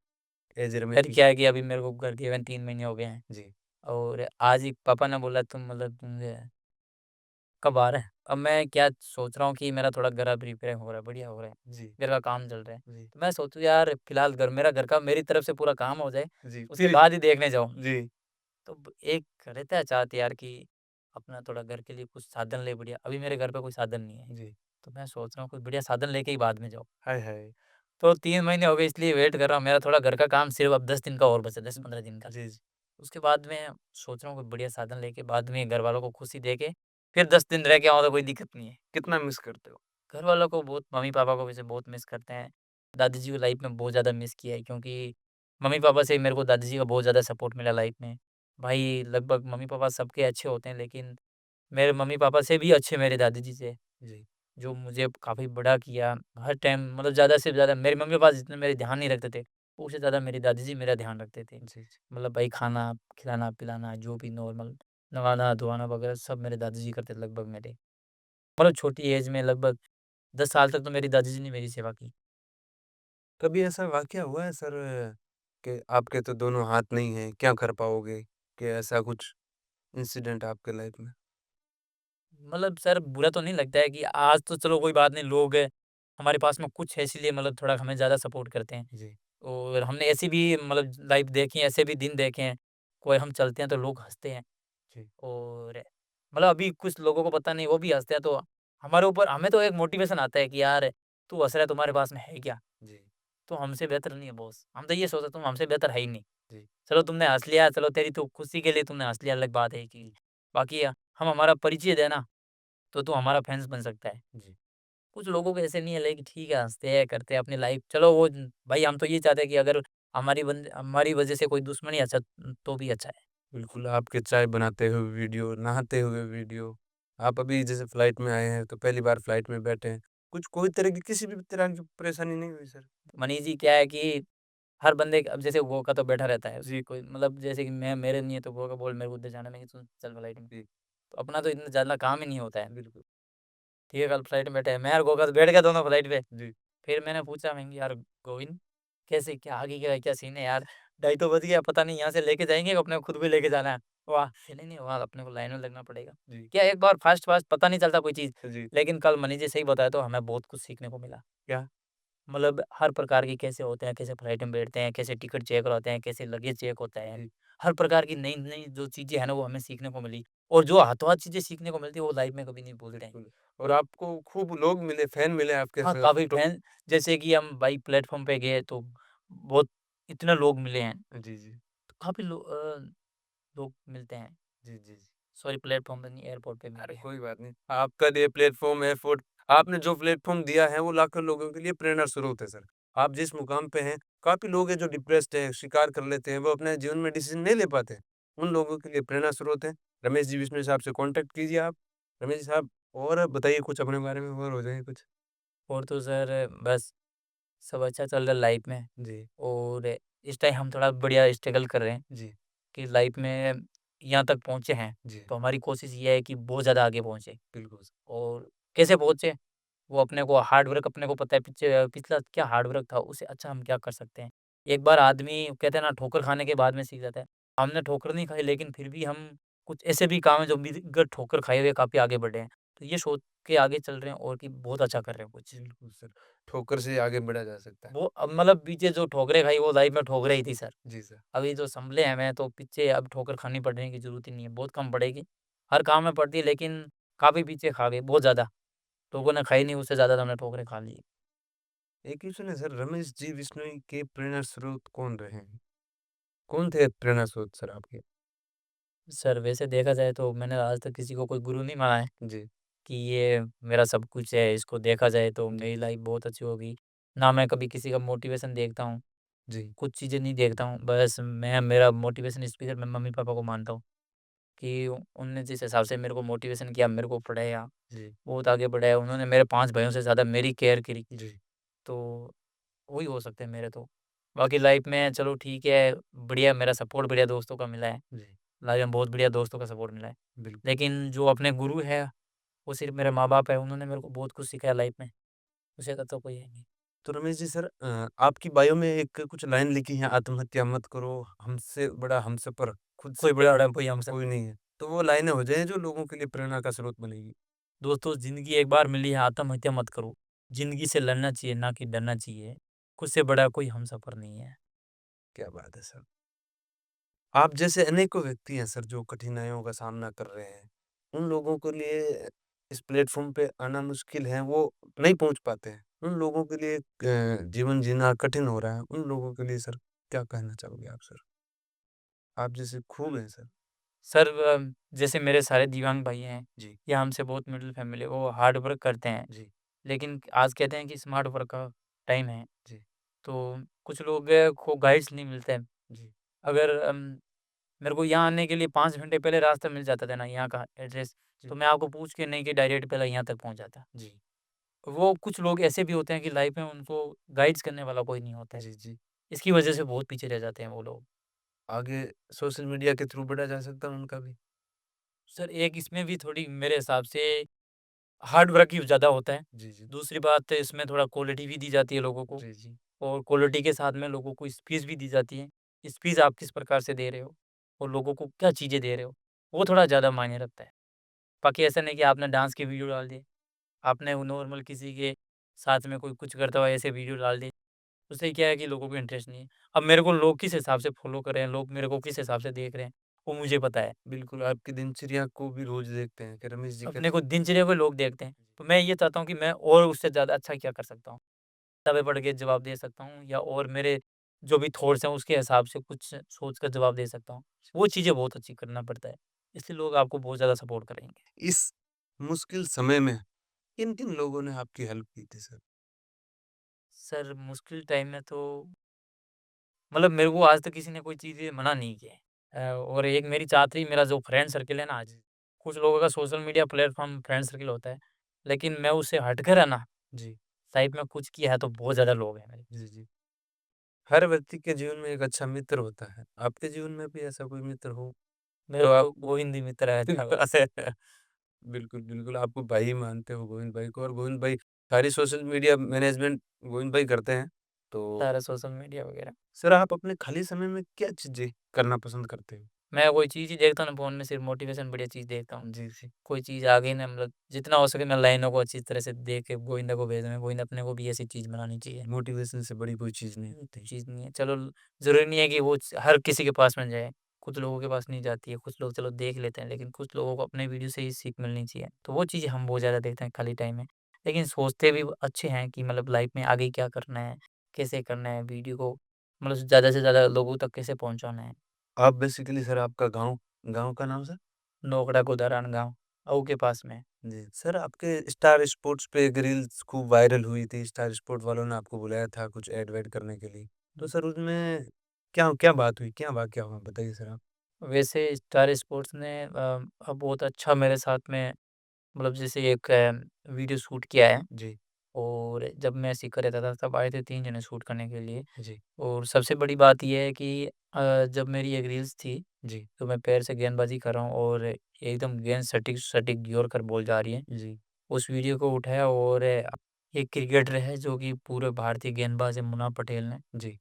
ऐज़ ए रमेश यार क्या बिश्नोई है कि अभी मेरे को घर गए हुए 3 महीने हो गए हैं जी, और आज ही पापा ने बोला तुम मतलब तुम कब आ रहा है? अब मैं क्या सोच रहा हूँ कि मेरा थोड़ा घर अब रिपेयरिंग हो रहा है, बढ़िया हो रहा है। जी, घर का काम चल रहा है। जी, तो मैं सोचूँ यार फिलहाल घर का मेरी तरफ से पूरा काम हो जाए, जी, उसके फिर बाद ही देखने जाऊँ। जी, तो एक रहता है चाहत यार कि अपना थोड़ा घर के लिए कुछ साधन ले बढ़िया। अभी मेरे घर पे कोई साधन नहीं है। जी। तो मैं सोच रहा हूँ कोई बढ़िया साधन लेके ही बाद में जाऊँ। हाय, हाय! तो 3 महीने हो गए इसलिए वेट कर रहा हूँ। मेरा थोड़ा घर का काम सिर्फ़ अब 10 दिन का और बचा है, 10-15 दिन का। जी, जी। उसके बाद मैं सोच रहा हूँ कोई बढ़िया साधन लेके बाद में घरवालों को खुशी दे के फिर 10 दिन रह के आऊँ तो कोई दिक्कत नहीं है। कितना मिस करते हो? घर वालों को बहुत मम्मी-पापा को वैसे बहुत मिस करते हैं। दादी जी को लाइफ़ में बहुत ज़्यादा मिस किया है क्योंकि मम्मी-पापा से मेरे को दादी जी का बहुत ज़्यादा सपोर्ट मिला लाइफ़ में। भाई लगभग मम्मी-पापा सबके अच्छे होते हैं लेकिन मेरे मम्मी-पापा से भी अच्छे मेरे दादी जी से, जी, जो मुझे काफ़ी बड़ा किया। हर टाइम मतलब ज़्यादा से ज़्यादा मेरे मम्मी-पापा जितने मेरे ध्यान नहीं रखते थे, उससे ज़्यादा मेरी दादी जी मेरा ध्यान रखते थे। जी, जी। मतलब भाई खाना, खिलाना-पिलाना जो भी नॉर्मल नहवाना-धुआना वगैरह सब मेरे दादी जी करते लगभग मेरे। मतलब छोटी एज में लगभग 10 साल तक तो मेरी दादी जी ने मेरी सेवा की। कभी ऐसा वाक़या हुआ है सर कि आपके तो दोनों हाथ नहीं हैं, क्या कर पाओगे? कि ऐसा कुछ इंसिडेंट आपके लाइफ़ में? मतलब सर बुरा तो नहीं लगता है कि आज तो चलो कोई बात नहीं लोग हमारे पास में कुछ है इसीलिए मतलब थोड़ा हमें ज़्यादा सपोर्ट करते हैं। जी, और हमने ऐसी भी मतलब लाइफ़ देखी है, ऐसे भी दिन देखे हैं कोई हम चलते हैं तो लोग हँसते हैं जी, और मतलब अभी कुछ लोगों को पता नहीं वो भी हँसते हैं तो हमारे ऊपर हमें तो एक मोटिवेशन आता है कि यार तू हँस रहा है तुम्हारे पास में है क्या? जी, तो हमसे बेहतर नहीं है बॉस। हम तो ये सोचते तुम हमसे बेहतर है ही नहीं। जी, चलो तुमने हँस लिया, चलो तेरी तो खुशी के लिए तुमने हँस लिया अलग बात है कि बाकी हम हमारा परिचय देना तो तू हमारा फैन्स बन सकता है। जी। कुछ लोगों को ऐसे नहीं है लेकिन ठीक है हँसते हैं, करते हैं अपनी लाइफ़ चलो वो भाई हम तो ये चाहते हैं कि अगर हमारी वज़ह से कोई दुश्मनी अच्छा तो भी अच्छा है। बिल्कुल, आपके चाय बनाते हुए वीडियो, नहाते हुए वीडियो, आप अभी जैसे फ्लाइट में आए हैं, तो पहली बार फ्लाइट में बैठे हैं। कुछ कोई तरह की किसी भी तरह की परेशानी नहीं हुई सर? मनीष जी क्या है कि हर बंदे अब जैसे वो का तो बैठा रहता है, उसकी कोई मतलब जैसे कि मैं मेरे नहीं है तो वो का बोल मेरे को उधर जाना है, मैं कि तू चल फ्लाइट में। जी, तो अपना तो इतना ज़्यादा काम ही नहीं होता है। बिल्कुल। ठीक है कल फ्लाइट में बैठे हैं, मैं और गोगा तो बैठ गए दोनों फ्लाइट पे। जी, फिर मैंने पूछा मैं कि यार गोविंद कैसे क्या आगे क्या सीन है यार? 2:30 तो बज गया पता नहीं यहाँ से लेके जाएँगे कि अपने को खुद भी लेके जाना है? वाह! नहीं वहाँ अपने को लाइन में लगना पड़ेगा। जी, क्या एक बार फ़ास्ट-फ़ास्ट पता नहीं चलता कोई चीज़, जी। लेकिन कल मनीष जी सही बताया तो हमें बहुत कुछ सीखने को मिला। क्या? मतलब हर प्रकार की कैसे होते हैं, कैसे फ्लाइट में बैठते हैं, कैसे टिकट चेक होते हैं, कैसे लगेज चेक होता है। जी, हर प्रकार की नई-नई जो चीज़ें हैं ना वो हमें सीखने को मिली और जो हाथों-हाथ चीज़ें सीखने को मिलती है वो लाइफ़ में कभी नहीं भूल रहे हैं। बिल्कुल। और आपको खूब लोग मिले, फैन मिले आपके हाँ, फ काफ़ी फ़ोटो फैन जैसे कि हम भाई प्लेटफ़ॉर्म पे गए तो बहुत इतने लोग मिले हैं, जी, जी। तो काफ़ी लोग मिलते हैं। जी, जी, जी। सॉरी प्लेटफ़ॉर्म पे नहीं एयरपोर्ट पे मिल अरे गए। कोई बात नहीं। आपका ये प्लेटफ़ॉर्म एफर्ट आपने जो प्लेटफ़ॉर्म दिया है वो लाखों लोगों के लिए प्रेरणा स्रोत है सर। आप जिस मुकाम पे हैं, काफ़ी लोग हैं जो डिप्रेस्ड हैं, स्वीकार कर लेते हैं, वो अपने जीवन में डिसीज़न नहीं ले पाते हैं। उन लोगों के लिए प्रेरणा स्रोत है। रमेश जी बिश्नोई साहब से कॉन्टैक्ट कीजिए आप। रमेश जी साहब और बताइए कुछ अपने बारे में और हो जाए कुछ? और तो सर बस सब अच्छा चल रहा है लाइफ़ में जी, और इस टाइम हम थोड़ा बढ़िया स्ट्रगल कर रहे हैं जी, कि लाइफ़ में यहाँ तक पहुँचे हैं, जी। तो हमारी कोशिश ये है कि बहुत ज़्यादा आगे पहुँचे बिल्कुल सर। और कैसे पहुँचे? वो अपने को हार्ड वर्क अपने को पता है पिछला क्या हार्ड वर्क था, उससे अच्छा हम क्या कर सकते हैं। एक बार आदमी कहते हैं ना ठोकर खाने के बाद में सीख जाता है। हमने ठोकर नहीं खाई लेकिन फिर भी हम कुछ ऐसे भी काम है जो बिगर ठोकर खाए हुए काफ़ी आगे बढ़े हैं। तो ये सोच के आगे चल रहे हैं और कि बहुत अच्छा कर रहे हैं कुछ। बिल्कुल सर। ठोकर से आगे बढ़ा जा सकता है। वो अब मतलब पीछे जो ठोकरें खाई वो लाइफ में ठोकरें ही थी सर। जी सर। अभी जो सँभले हैं हमें तो पीछे अब ठोकर खानी पड़ने की ज़रूरत ही नहीं है, बहुत कम पड़ेगी। हर काम में पड़ती है लेकिन काफ़ी पीछे खा गए, बहुत ज़्यादा। लोगों ने खाई नहीं उससे ज़्यादा तो हमने ठोकरें खा ली। एक क्वेश्चन है सर, रमेश जी बिश्नोई के प्रेरणा स्रोत कौन रहे हैं? कौन थे प्रेरणा स्रोत सर आपके? सर वैसे देखा जाए तो मैंने आज तक किसी को कोई गुरु नहीं माना है जी, कि ये मेरा सब कुछ है, इसको देखा जाए तो जी, मेरी लाइफ बहुत अच्छी होगी। ना मैं कभी किसी का मोटिवेशन देखता हूँ, जी, कुछ चीज़ें नहीं देखता हूँ। बस मैं मेरा मोटिवेशन स्पीकर मैं मम्मी-पापा को मानता हूँ कि उनने जिस हिसाब से मेरे को मोटिवेशन किया, मेरे को पढ़ाया, जी, बहुत आगे बढ़ाया। उन्होंने मेरे 5 भाइयों से ज़्यादा मेरी केयर करी, जी, तो वही हो सकते हैं मेरे तो। बाकी लाइफ में चलो ठीक है, बढ़िया मेरा सपोर्ट बढ़िया दोस्तों का मिला है। जी, लाइफ में बहुत बढ़िया दोस्तों का सपोर्ट मिला है। बिल्कुल। लेकिन जो अपने गुरु है, वो सिर्फ़ मेरे माँ-बाप है, उन्होंने मेरे को बहुत कुछ सिखाया लाइफ में, उससे ज़्यादा तो कोई है नहीं। तो रमेश जी सर आपकी बायो में एक कुछ लाइन लिखी है आत्महत्या मत करो, हमसे बड़ा हमसफ़र खुद कोई से बड़ा बड़ा कोई हम सब कोई नहीं है। तो वो लाइनें हो जाएँ जो लोगों के लिए प्रेरणा का स्रोत बनेगी। दोस्तों ज़िंदगी एक बार मिली है आत्महत्या मत करो। ज़िंदगी से लड़ना चाहिए ना कि डरना चाहिए। खुद से बड़ा कोई हमसफ़र नहीं है। क्या बात है सर! आप जैसे अनेकों व्यक्ति हैं सर जो कठिनाइयों का सामना कर रहे हैं। उन लोगों के लिए इस प्लेटफ़ॉर्म पे आना मुश्किल है, वो नहीं पहुँच पाते हैं। उन लोगों के लिए जीवन जीना कठिन हो रहा है, उन लोगों के लिए सर क्या कहना चाहोगे आप सर? आप जैसे खूब हैं सर। सर जैसे मेरे सारे दिव्यांग भाई हैं जी, या हमसे बहुत मिडिल फैमिली वो हार्ड वर्क करते हैं। जी, लेकिन आज कहते हैं कि स्मार्ट वर्क का टाइम है। जी, तो कुछ लोग को गाइड्स नहीं मिलते हैं। जी, अगर मेरे को यहाँ आने के लिए 5 घंटे पहले रास्ता मिल जाता था ना यहाँ का एड्रेस, जी, तो मैं आपको पूछ के नहीं कि डायरेक्ट पहले यहाँ तक पहुँच जाता। जी, वो कुछ लोग ऐसे भी होते हैं कि लाइफ में उनको गाइड्स करने वाला कोई नहीं होता है। जी, जी। इसकी वजह से बहुत पीछे रह जाते हैं वो लोग। आगे सोशल मीडिया के थ्रू बढ़ा जा सकता है उनका भी। सर एक इसमें भी थोड़ी मेरे हिसाब से हार्ड वर्क ही ज़्यादा होता है। जी, जी, दूसरी बात इसमें थोड़ा क्वालिटी भी दी जाती है लोगों को जी, जी, और क्वालिटी के साथ में लोगों को स्पीच भी दी जाती है। स्पीच आप किस प्रकार से दे रहे हो और लोगों को क्या चीज़ें दे रहे हो, वो थोड़ा ज़्यादा मायने रखता है। बाकी ऐसा नहीं कि आपने डांस की वीडियो डाल दी, आपने नॉर्मल किसी के साथ में कोई कुछ करता हुआ ऐसे वीडियो डाल दी। उससे क्या है कि लोगों को इंटरेस्ट नहीं है। अब मेरे को लोग किस हिसाब से फ़ॉलो कर रहे हैं, लोग मेरे को किस हिसाब से देख रहे हैं, वो मुझे पता है। बिल्कुल, आपकी दिनचर्या को भी रोज़ देखते हैं कि रमेश जी अपने कैसे। को दिनचर्या को लोग देखते हैं, तो मैं ये चाहता हूँ कि मैं और उससे ज़्यादा अच्छा क्या कर सकता हूँ। किताबें पढ़ के जवाब दे सकता हूँ या और मेरे जो भी थॉट्स हैं उसके हिसाब से कुछ सोच कर जवाब दे सकता हूँ। वो चीज़ें बहुत अच्छी करना पड़ता है, इसलिए लोग आपको बहुत ज़्यादा सपोर्ट करेंगे। इस मुश्किल समय में किन-किन लोगों ने आपकी हेल्प की थी सर? सर मुश्किल टाइम में तो मतलब मेरे को आज तक किसी ने कोई चीज़ मना नहीं किया है। और एक मेरी चाहती मेरा जो फ्रेंड सर्किल है ना आज, कुछ लोगों का social media platform friend circle होता है, लेकिन मैं उससे हटकर है ना, जी, साइड में कुछ किया है तो बहुत ज़्यादा लोग हैं मेरे। जी, जी। हर व्यक्ति के जीवन में एक अच्छा मित्र होता है। आपके जीवन में भी ऐसा कोई मित्र हो? मेरे तो आप को गोविंद ही मित्र है अच्छा बस। बिल्कुल, बिल्कुल, आपको भाई मानते हो गोविंद भाई को, और गोविंद भाई सारी सोशल मीडिया मैनेजमेंट गोविंद भाई करते हैं। तो सारा सोशल मीडिया वगैरह। सर आप अपने खाली समय में क्या चीज़ें करना पसंद करते हो? मैं कोई चीज़ ही देखता हूँ ना फ़ोन में सिर्फ़ मोटिवेशन बढ़िया चीज़ देखता हूँ। जी, जी। कोई चीज़ आ गई ना मतलब जितना हो सके मैं लाइनों को अच्छी तरह से देख के गोविंदा को भेजना है, गोविंदा अपने को भी ऐसी चीज़ बनानी चाहिए। मोटिवेशन से बड़ी कोई चीज़ नहीं होती। चीज़ नहीं है। चलो ज़रूरी नहीं है कि वो हर किसी के पास में जाए। कुछ लोगों के पास नहीं जाती है, कुछ लोग चलो देख लेते हैं, लेकिन कुछ लोगों को अपने वीडियो से ही सीख मिलनी चाहिए। तो वो चीज़ें हम बहुत ज़्यादा देखते हैं खाली टाइम में। लेकिन सोचते भी अच्छे हैं कि मतलब लाइफ़ में आगे क्या करना है, कैसे करना है, वीडियो को मतलब ज़्यादा से ज़्यादा लोगों तक कैसे पहुँचाना है। आप बेसिकली सर आपका गाँव गाँव का नाम सर? नोकड़ा कोदारान गाँव, मऊ के पास में है। जी। सर आपके स्टार स्पोर्ट्स पे एक रील्स खूब वायरल हुई थी, स्टार स्पोर्ट वालों ने आपको बुलाया था कुछ ऐड-वैड करने के लिए। तो हुँ। सर उसमें क्या क्या बात हुई? क्या वाकया हुआ? बताइए सर आप? वैसे स्टार स्पोर्ट्स ने बहुत अच्छा मेरे साथ में मतलब जैसे एक वीडियो शूट किया है। जी, और जब मैं सीकर रहता था तब आए थे 3 जने शूट करने के लिए। जी, और सबसे बड़ी बात ये है कि जब मेरी एक रील्स थी, जी, तो मैं पैर से गेंदबाज़ी कर रहा हूँ और एकदम गेंद सटीक सटीक गिर कर बॉल जा रही है। जी, उस वीडियो को उठाया और एक क्रिकेटर है जो कि पूरे भारतीय गेंदबाज़ है मुन्ना पटेल ने, जी,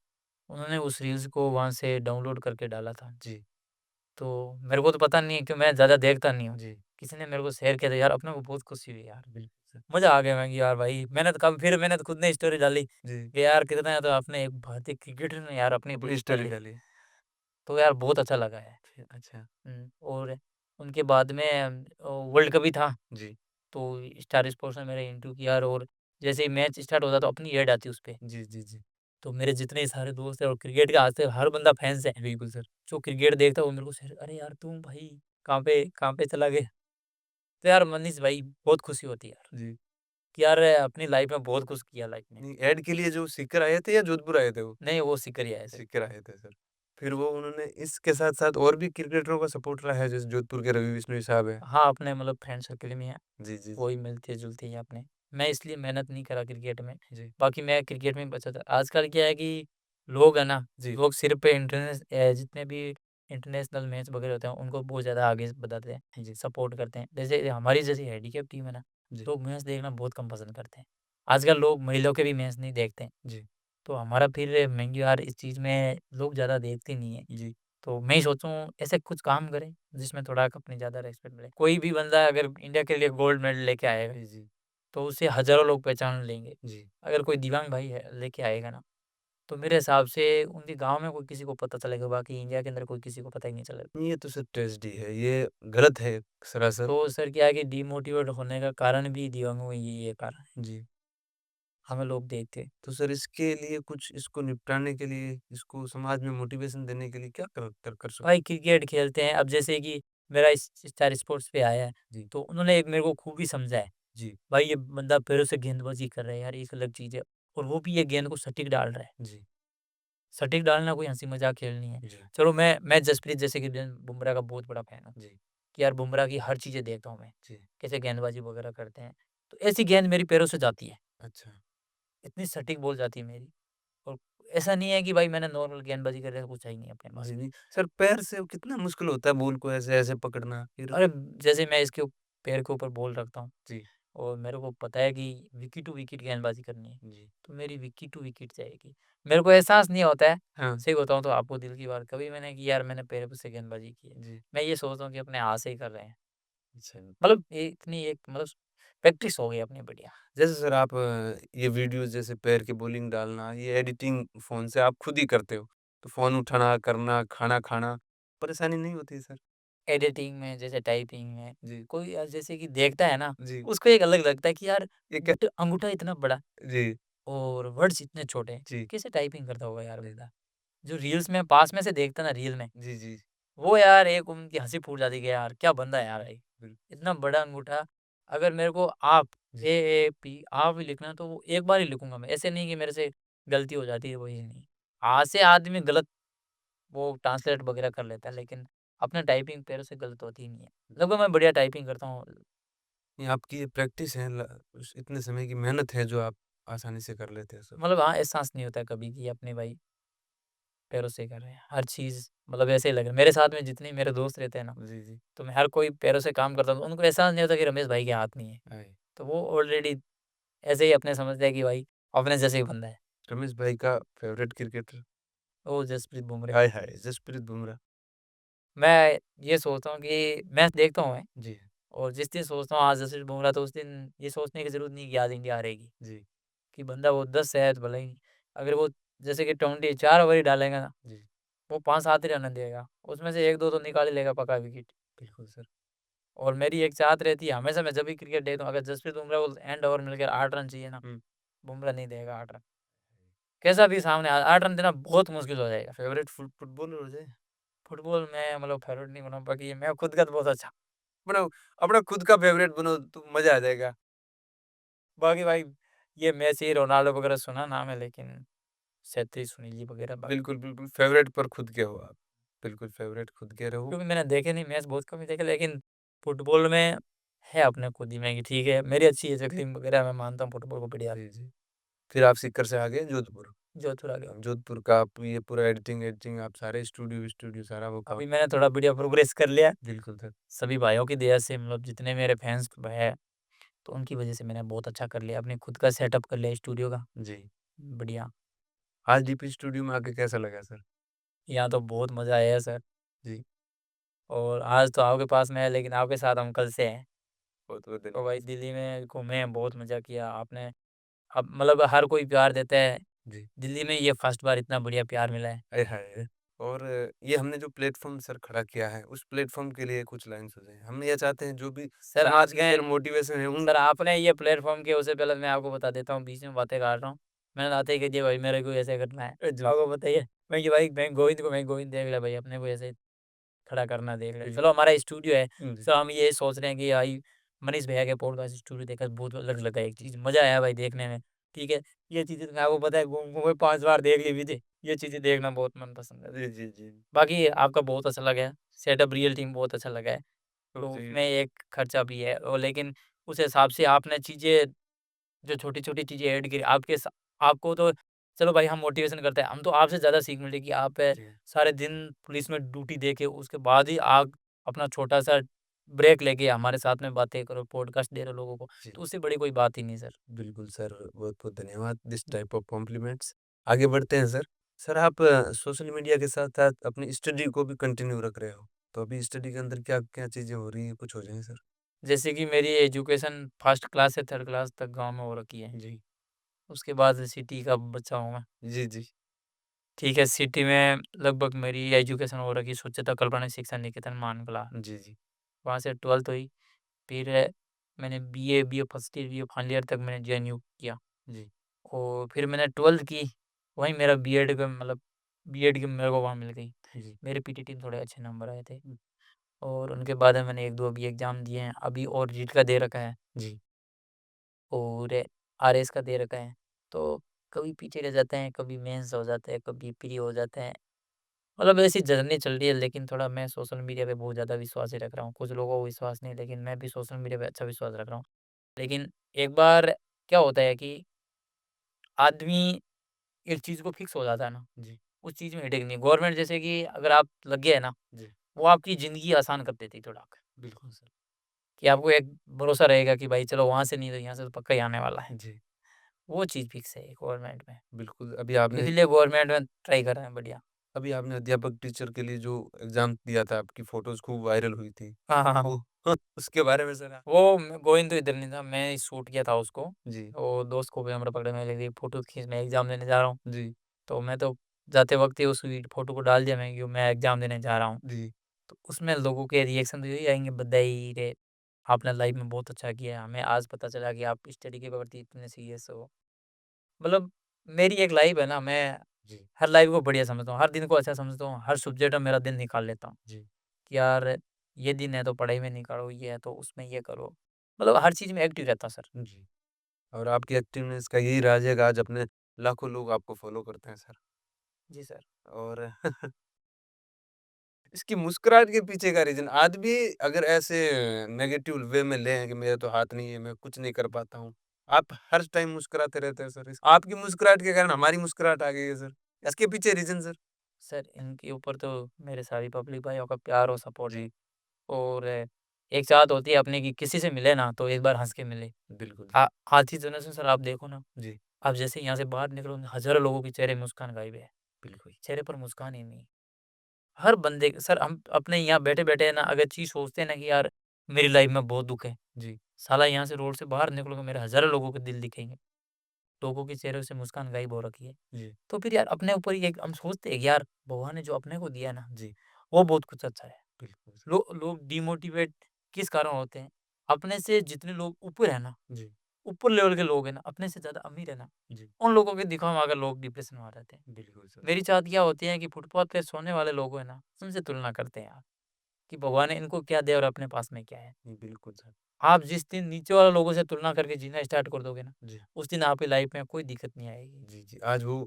उन्होंने उस रील्स को वहाँ से डाउनलोड करके डाला था। जी, तो मेरे को तो पता नहीं है कि मैं ज़्यादा देखता नहीं हूँ। जी। किसी ने मेरे को शेयर किया था यार अपने को बहुत खुशी हुई यार। बिल्कुल सर। मज़ा आ गया मैं कि यार भाई मैंने तो कब फिर मैंने तो खुद ने स्टोरी डाली जी, कि यार कितना है तो आपने एक भारतीय क्रिकेटर ने यार अपनी अपनी रील्स स्टोरी डाली। डाली। तो यार बहुत अच्छा लगा है। फिर अच्छा। और उनके बाद में वर्ल्ड कप भी था जी, तो स्टार स्पोर्ट्स ने मेरा इंटरव्यू किया और जैसे ही मैच स्टार्ट होता तो अपनी ऐड आती उस पे। जी, जी, जी। तो मेरे जितने सारे दोस्त हैं और क्रिकेट के आज से हर बंदा फैन्स है। बिल्कुल सर। जो क्रिकेट देखता है वो मेरे को शेयर अरे यार तुम भाई कहाँ पे चला गए? तो यार मनीष भाई बहुत खुशी होती है यार, जी। कि यार अपनी लाइफ में बहुत कुछ किया लाइफ में। नहीं, ऐड के लिए जो सीकर आए थे या जोधपुर आए थे वो? नहीं वो सीकर ही आए थे। सीकर आए थे सर। फिर वो उन्होंने इसके साथ-साथ और भी क्रिकेटरों का सपोर्ट रहा है, जैसे जोधपुर के रवि बिश्नोई साहब हैं। हाँ, अपने मतलब फ्रेंड सर्किल में है, जी, जी, जी। वही मिलती-जुलती है अपने। मैं इसलिए मेहनत नहीं करा क्रिकेट में, जी, बाकी मैं क्रिकेट में बचा था। आजकल क्या है कि लोग है ना, जी, लोग सिर्फ़ जितने भी इंटरनेशनल मैच वगैरह होते हैं, उनको बहुत ज़्यादा आगे बताते हैं, जी, सपोर्ट करते हैं। जैसे हमारी जैसी हैंडीकैप टीम है ना, जी, लोग मैच देखना बहुत कम पसंद करते हैं। आजकल लोग महिलाओं के भी मैच नहीं देखते हैं, जी, तो हमारा फिर मैं यार इस चीज़ में लोग ज़्यादा देखते नहीं हैं। जी, तो मैं ही सोचूँ ऐसे कुछ काम करें जिसमें थोड़ा अपनी ज़्यादा रिस्पेक्ट मिले। कोई भी बंदा अगर इंडिया के लिए गोल्ड मेडल लेके आएगा, जी, जी, तो उसे हज़ारों लोग पहचान लेंगे। जी। अगर कोई दिव्यांग भाई है लेके आएगा ना, तो मेरे हिसाब से उनके गाँव में कोई किसी को पता चलेगा, बाकी इंडिया के अंदर कोई किसी को पता ही नहीं चलेगा। ये तो सर ट्रेजेडी है, ये गलत है सरासर। तो सर क्या है कि डिमोटिवेट होने का कारण भी दिव्यांगों यही है कारण है। जी। हमें लोग देखते तो सर इसके लिए कुछ इसको निपटाने के लिए, इसको समाज में मोटिवेशन देने के लिए क्या कर सकते? भाई क्रिकेट खेलते हैं, अब जैसे कि मेरा इस स्टार स्पोर्ट्स पे आया है, जी, तो उन्होंने एक मेरे को खूबी समझा है। जी, भाई ये बंदा पैरों से गेंदबाज़ी कर रहा है यार, एक अलग चीज़ है और वो भी ये गेंद को सटीक डाल रहा है। जी, सटीक डालना कोई हँसी-मज़ाक खेल नहीं है। जी, चलो मैं जसप्रीत जैसे कि बुमराह का बहुत बड़ा फ़ैन हूँ, जी, कि यार बुमराह की हर चीज़ें देखता हूँ मैं, जी। कैसे गेंदबाज़ी वगैरह करते हैं। तो ऐसी गेंद मेरी पैरों से जाती है, अच्छा। इतनी सटीक बॉल जाती है मेरी और ऐसा नहीं है कि भाई मैंने नॉर्मल गेंदबाज़ी करी है, कुछ है ही नहीं अपने जी, पास। जी। सर पैर से कितना मुश्किल होता है बॉल को ऐसे-ऐसे पकड़ना फिर? अरे! जैसे मैं इसके पैर के ऊपर बॉल रखता हूँ जी, और मेरे को पता है कि विकेट टू विकेट गेंदबाज़ी करनी है, जी। तो मेरी विकेट टू विकेट जाएगी। मेरे को एहसास नहीं होता है, हाँ, सही बताऊँ तो आपको दिल की बात, कभी मैंने कि यार मैंने पैर से गेंदबाज़ी की है। जी। मैं ये सोचता हूँ कि अपने हाथ से ही कर रहे हैं। अच्छा। मतलब ये इतनी एक मतलब प्रैक्टिस हो गई अपनी बढ़िया। जैसे सर आप ये वीडियोज़ जैसे पैर की बॉलिंग डालना, ये एडिटिंग फ़ोन से आप खुद ही करते हो। तो फ़ोन उठाना, करना, खाना खाना, परेशानी नहीं होती है सर? एडिटिंग में जैसे टाइपिंग में जी, कोई जैसे कि देखता है ना, जी। उसको एक अलग लगता है कि यार ये क्या अंगूठा इतना बड़ा जी, और वर्ड्स इतने छोटे, जी, कैसे टाइपिंग करता होगा यार जी, बंदा? जो रील्स में पास में से देखता ना रील में, जी, जी, वो यार एक उनकी हँसी फूट जाती कि यार क्या बंदा है यार ये। बिल इतना बड़ा अंगूठा अगर मेरे को आप जी, ए-ए-पी आप ही लिखना तो वो एक बार ही लिखूँगा मैं, ऐसे नहीं कि मेरे से गलती हो जाती है वही नहीं। आज से आदमी गलत वो ट्रांसलेट वगैरह कर लेता है लेकिन अपना टाइपिंग पैरों से गलत होती ही नहीं है। लगभग मैं बढ़िया टाइपिंग करता हूँ। ये आपकी ये प्रैक्टिस है उस इतने समय की मेहनत है जो आप आसानी से कर लेते हैं सब। मतलब हाँ, एहसास नहीं होता कभी कि अपने भाई पैरों से कर रहे हैं। हर चीज़ मतलब ऐसे ही लग रहा है। मेरे साथ में जितने मेरे दोस्त रहते हैं ना, जी, जी। तो मैं हर कोई पैरों से काम करता हूँ, तो उनको एहसास नहीं होता कि रमेश भाई के हाथ नहीं है। आए तो वो ऑलरेडी ऐसे ही अपने समझते हैं कि भाई अपने जैसे ही बंदा है। रमेश भाई का फ़ेवरेट क्रिकेटर? वो जसप्रीत बुमराह। हाय, हाय! जसप्रीत बुमराह। मैं ये सोचता हूँ कि मैच देखता हूँ मैं जी, और जिस दिन सोचता हूँ आज जसप्रीत बुमराह तो उस दिन ये सोचने की ज़रूरत नहीं कि आज इंडिया हारेगी। जी, कि बंदा वो 10 है तो भले ही अगर वो जैसे कि 4 ओवर ही डालेगा ना, जी। वो 5-7 ही रन देगा। उसमें से 1-2 तो निकाल ही लेगा पक्का विकेट। बिल्कुल सर। और मेरी एक चाहत रहती है हमेशा मैं जब भी क्रिकेट देखता हूँ अगर जसप्रीत बुमराह को एंड ओवर मिल गया 8 रन चाहिए ना, हुँ। बुमराह नहीं देगा 8 रन। कैसा भी सामने 8 रन देना बहुत मुश्किल हो जाएगा। फ़ेवरेट फुटबॉलर हो जाए? फुटबॉल में मतलब फेवरेट नहीं बनाऊँ बाकी मैं खुद का तो बहुत अच्छा। बनाओ, अपना खुद का फ़ेवरेट बनाओ तो मज़ा आ जाएगा। बाकी भाई ये मेसी, रोनाल्डो वगैरह सुना नाम है लेकिन 37 सुनील जी वगैरह बाकी बिल्कुल, बिल्कुल फ़ेवरेट पर खुद के हो आप। बिल्कुल फ़ेवरेट खुद के रहो। क्योंकि मैंने देखे नहीं मैच बहुत कम ही देखे लेकिन फुटबॉल में है अपने खुद ही में कि ठीक है मेरी अच्छी है जगलिंग वगैरह मैं मानता हूँ फुटबॉल को बढ़िया जी, जी। फिर आप सीकर से आ गए जोधपुर। जोधपुर आ गया। अब जोधपुर का आप ये पूरा एडिटिंग आप सारे स्टूडियो सारा वो अभी मैंने थोड़ा बढ़िया प्रोग्रेस कर लिया बिल्कुल सर। सभी भाइयों की दया से मतलब जितने मेरे फैंस है तो उनकी वजह से मैंने बहुत अच्छा कर लिया अपने खुद का सेटअप कर लिया स्टूडियो का जी। बढ़िया। आज डीपी स्टूडियो में आके कैसा लगा सर? यहाँ तो बहुत मज़ा आया है सर जी, और आज तो आपके पास में है लेकिन आपके साथ हम कल से हैं। बहुत-बहुत तो धन्यवाद भाई सर। दिल्ली में घूमे बहुत मज़ा किया आपने। अब मतलब हर कोई प्यार देता है। जी। दिल्ली में ये फर्स्ट बार इतना बढ़िया प्यार मिला है। आय हाय! और ये हमने जो प्लेटफ़ॉर्म सर खड़ा किया है, उस प्लेटफ़ॉर्म के लिए कुछ लाइन सुनाएँ। हम ये चाहते हैं जो भी सर समाज की आपने सर मोटिवेशन है उन सर आपने ये प्लेटफ़ॉर्म किया उससे पहले मैं आपको बता देता हूँ बीच में बातें काट रहा हूँ। मैंने आते ही कह दिया भाई मेरे को ऐसे करना है। तो जी, आपको बताइए मैं कि भाई मैं गोविंद देख ले भाई अपने को ऐसे खड़ा करना देख ले। जी। चलो हमारा स्टूडियो है। जी, सो हम ये सोच रहे हैं कि भाई मनीष भैया के पॉडकास्ट स्टूडियो देखकर बहुत अलग लगा एक चीज़ मज़ा आया भाई देखने में। ठीक है, ये चीज़ें तो आपको पता है घूम-घूम के 5 बार देख ली भी थी। ये चीज़ें देखना बहुत मन पसंद है। जी, जी, जी। बाकी आपका बहुत अच्छा लगा है। सेटअप रियल टीम बहुत अच्छा लगा है। तो तो जी, उसमें एक खर्चा भी है और लेकिन उस हिसाब से आपने चीज़ें जो छोटी-छोटी चीज़ें ऐड करी आपके सा आपको तो चलो भाई हम मोटिवेशन करते हैं। हम तो आपसे ज़्यादा सीख मिली कि आप जी, सारे दिन पुलिस में ड्यूटी देके उसके बाद ही आप अपना छोटा-सा ब्रेक लेके हमारे साथ में बातें करो, पॉडकास्ट दे रहे हो लोगों को। जी। तो उससे बड़ी कोई बात ही नहीं सर। बिल्कुल सर, बहुत-बहुत धन्यवाद दिस टाइप ऑफ कॉम्प्लीमेंट्स। आगे बढ़ते हैं सर। सर आप सोशल मीडिया के साथ-साथ अपनी स्टडी को भी कंटिन्यू रख रहे हो। तो अभी स्टडी के अंदर क्या-क्या चीज़ें हो रही हैं? कुछ हो जाएँ सर? जैसे कि मेरी एजुकेशन फर्स्ट क्लास से थर्ड क्लास तक गाँव में हो रखी है। जी। उसके बाद सिटी का बच्चा हूँ मैं। जी, जी। ठीक है, सिटी में लगभग मेरी एजुकेशन हो रखी स्वच्छता कल्पना शिक्षा निकेतन मानकला। जी, जी। वहाँ से 12th हुई। फिर मैंने BA first year, BA final year तक मैंने जेएनयू किया जी, और फिर मैंने 12th की, वहीं मेरा बीएड का मतलब बीएड की मेरे को वहाँ मिल गई। जी। मेरे पीटीटी में थोड़े अच्छे नंबर आए थे और उनके बाद में मैंने 1-2 अभी एग्ज़ाम दिए हैं, अभी और रीट का दे रखा है जी। और आरएस का दे रखा है। तो कभी पीछे रह जाते हैं, कभी मेंस हो जाता है, कभी प्री हो जाता है। मतलब ऐसी जर्नी चल रही है लेकिन थोड़ा मैं सोशल मीडिया पे बहुत ज़्यादा विश्वास ही रख रहा हूँ। कुछ लोगों को विश्वास नहीं लेकिन मैं भी सोशल मीडिया पे अच्छा विश्वास रख रहा हूँ। लेकिन एक बार क्या होता है कि आदमी एक चीज़ को फिक्स हो जाता है ना, जी, उस चीज़ में हिटेगा नहीं। गवर्नमेंट जैसे कि अगर आप लग गए हैं ना, जी। वो आपकी ज़िंदगी आसान कर देती है थोड़ा बिल्कुल सर। कि आपको एक भरोसा रहेगा कि भाई चलो वहाँ से नहीं तो यहाँ से तो पक्का ही आने वाला है। जी, वो चीज़ फिक्स है गवर्नमेंट में। बिल्कुल। इसीलिए गवर्नमेंट में ट्राई कर रहे हैं बढ़िया। अभी आपने अध्यापक टीचर के लिए जो एग्ज़ाम दिया था, आपकी फ़ोटोज़ खूब वायरल हुई थी। हाँ, हाँ, हाँ। वो उसके बारे में सर आप वो गोविंद तो इधर नहीं था, मैं ही शूट किया था उसको। जी, वो दोस्त को कैमरा पकड़े मैं लगी फ़ोटो खींच, मैं एग्ज़ाम देने जा रहा हूँ। जी, तो मैं तो जाते वक़्त ही उस फ़ोटो को डाल दिया मैं कि मैं एग्ज़ाम देने जा रहा हूँ। जी, तो उसमें लोगों के रिएक्शन तो यही आएँगे, बधाई रे! आपने लाइफ़ में बहुत अच्छा किया। हमें आज पता चला कि आप स्टडी के प्रति इतने सीरियस हो। मतलब मेरी एक लाइफ़ है ना, मैं जी, हर लाइफ़ को बढ़िया समझता हूँ, हर दिन को अच्छा समझता हूँ, हर सब्जेक्ट में मेरा दिन निकाल लेता हूँ जी, कि यार ये दिन है तो पढ़ाई में निकालो, ये है तो उसमें ये करो। मतलब हर चीज़ में एक्टिव रहता हूँ सर। जी। और आपकी एक्टिवनेस का यही राज है कि आज अपने लाखों लोग आपको फ़ॉलो करते हैं सर। जी सर। और इसकी मुस्कुराहट के पीछे का रीज़न आज भी अगर ऐसे नेगेटिव वे में लें कि मेरे तो हाथ नहीं है, मैं कुछ नहीं कर पाता हूँ। आप हर टाइम मुस्कुराते रहते हैं सर। इस आपकी मुस्कुराहट के कारण हमारी मुस्कुराहट आ गई है सर। इसके पीछे रीज़न सर? सर इनके ऊपर तो मेरे सारी पब्लिक भाइयों का प्यार और सपोर्ट है। जी, और एक चाहत होती है अपनी कि किसी से मिले ना तो एक बार हँस के मिले। बिल्कुल। आज की जनरेशन सर आप देखो ना, जी, आप जैसे यहाँ से बाहर निकलो हज़ारों लोगों के चेहरे में मुस्कान गायब है। बिल्कुल। चेहरे पर मुस्कान ही नहीं। हर बंदे सर हम अपने यहाँ बैठे-बैठे ना अगर चीज़ सोचते हैं ना कि यार मेरी लाइफ़ में बहुत दुःख है। जी, साला यहाँ से रोड से बाहर निकलोगे मेरे हज़ारों लोगों के दिल दिखेंगे। लोगों के चेहरे से मुस्कान गायब हो रखी है। जी, तो फिर यार अपने ऊपर ही एक हम सोचते हैं कि यार भगवान ने जो अपने को दिया ना, जी, वो बहुत कुछ अच्छा है। बिल्कुल सर। लोग डिमोटिवेट किस कारण होते हैं? अपने से जितने लोग ऊपर है ना, जी, ऊपर लेवल के लोग हैं ना, अपने से ज़्यादा अमीर है ना, जी, उन लोगों के दिखावा में आकर लोग डिप्रेशन में आ जाते हैं। बिल्कुल सर। मेरी चाहत क्या होती है कि फुटपाथ पे सोने वाले लोग हैं ना, उनसे तुलना करते हैं यार, कि भगवान ने इनको क्या दिया और अपने पास में क्या है। जी, बिल्कुल सर। आप जिस दिन नीचे वाले लोगों से तुलना करके जीना स्टार्ट कर दोगे ना, जी, उस दिन आपकी लाइफ में कोई दिक्कत नहीं आएगी। जी, जी। आज वो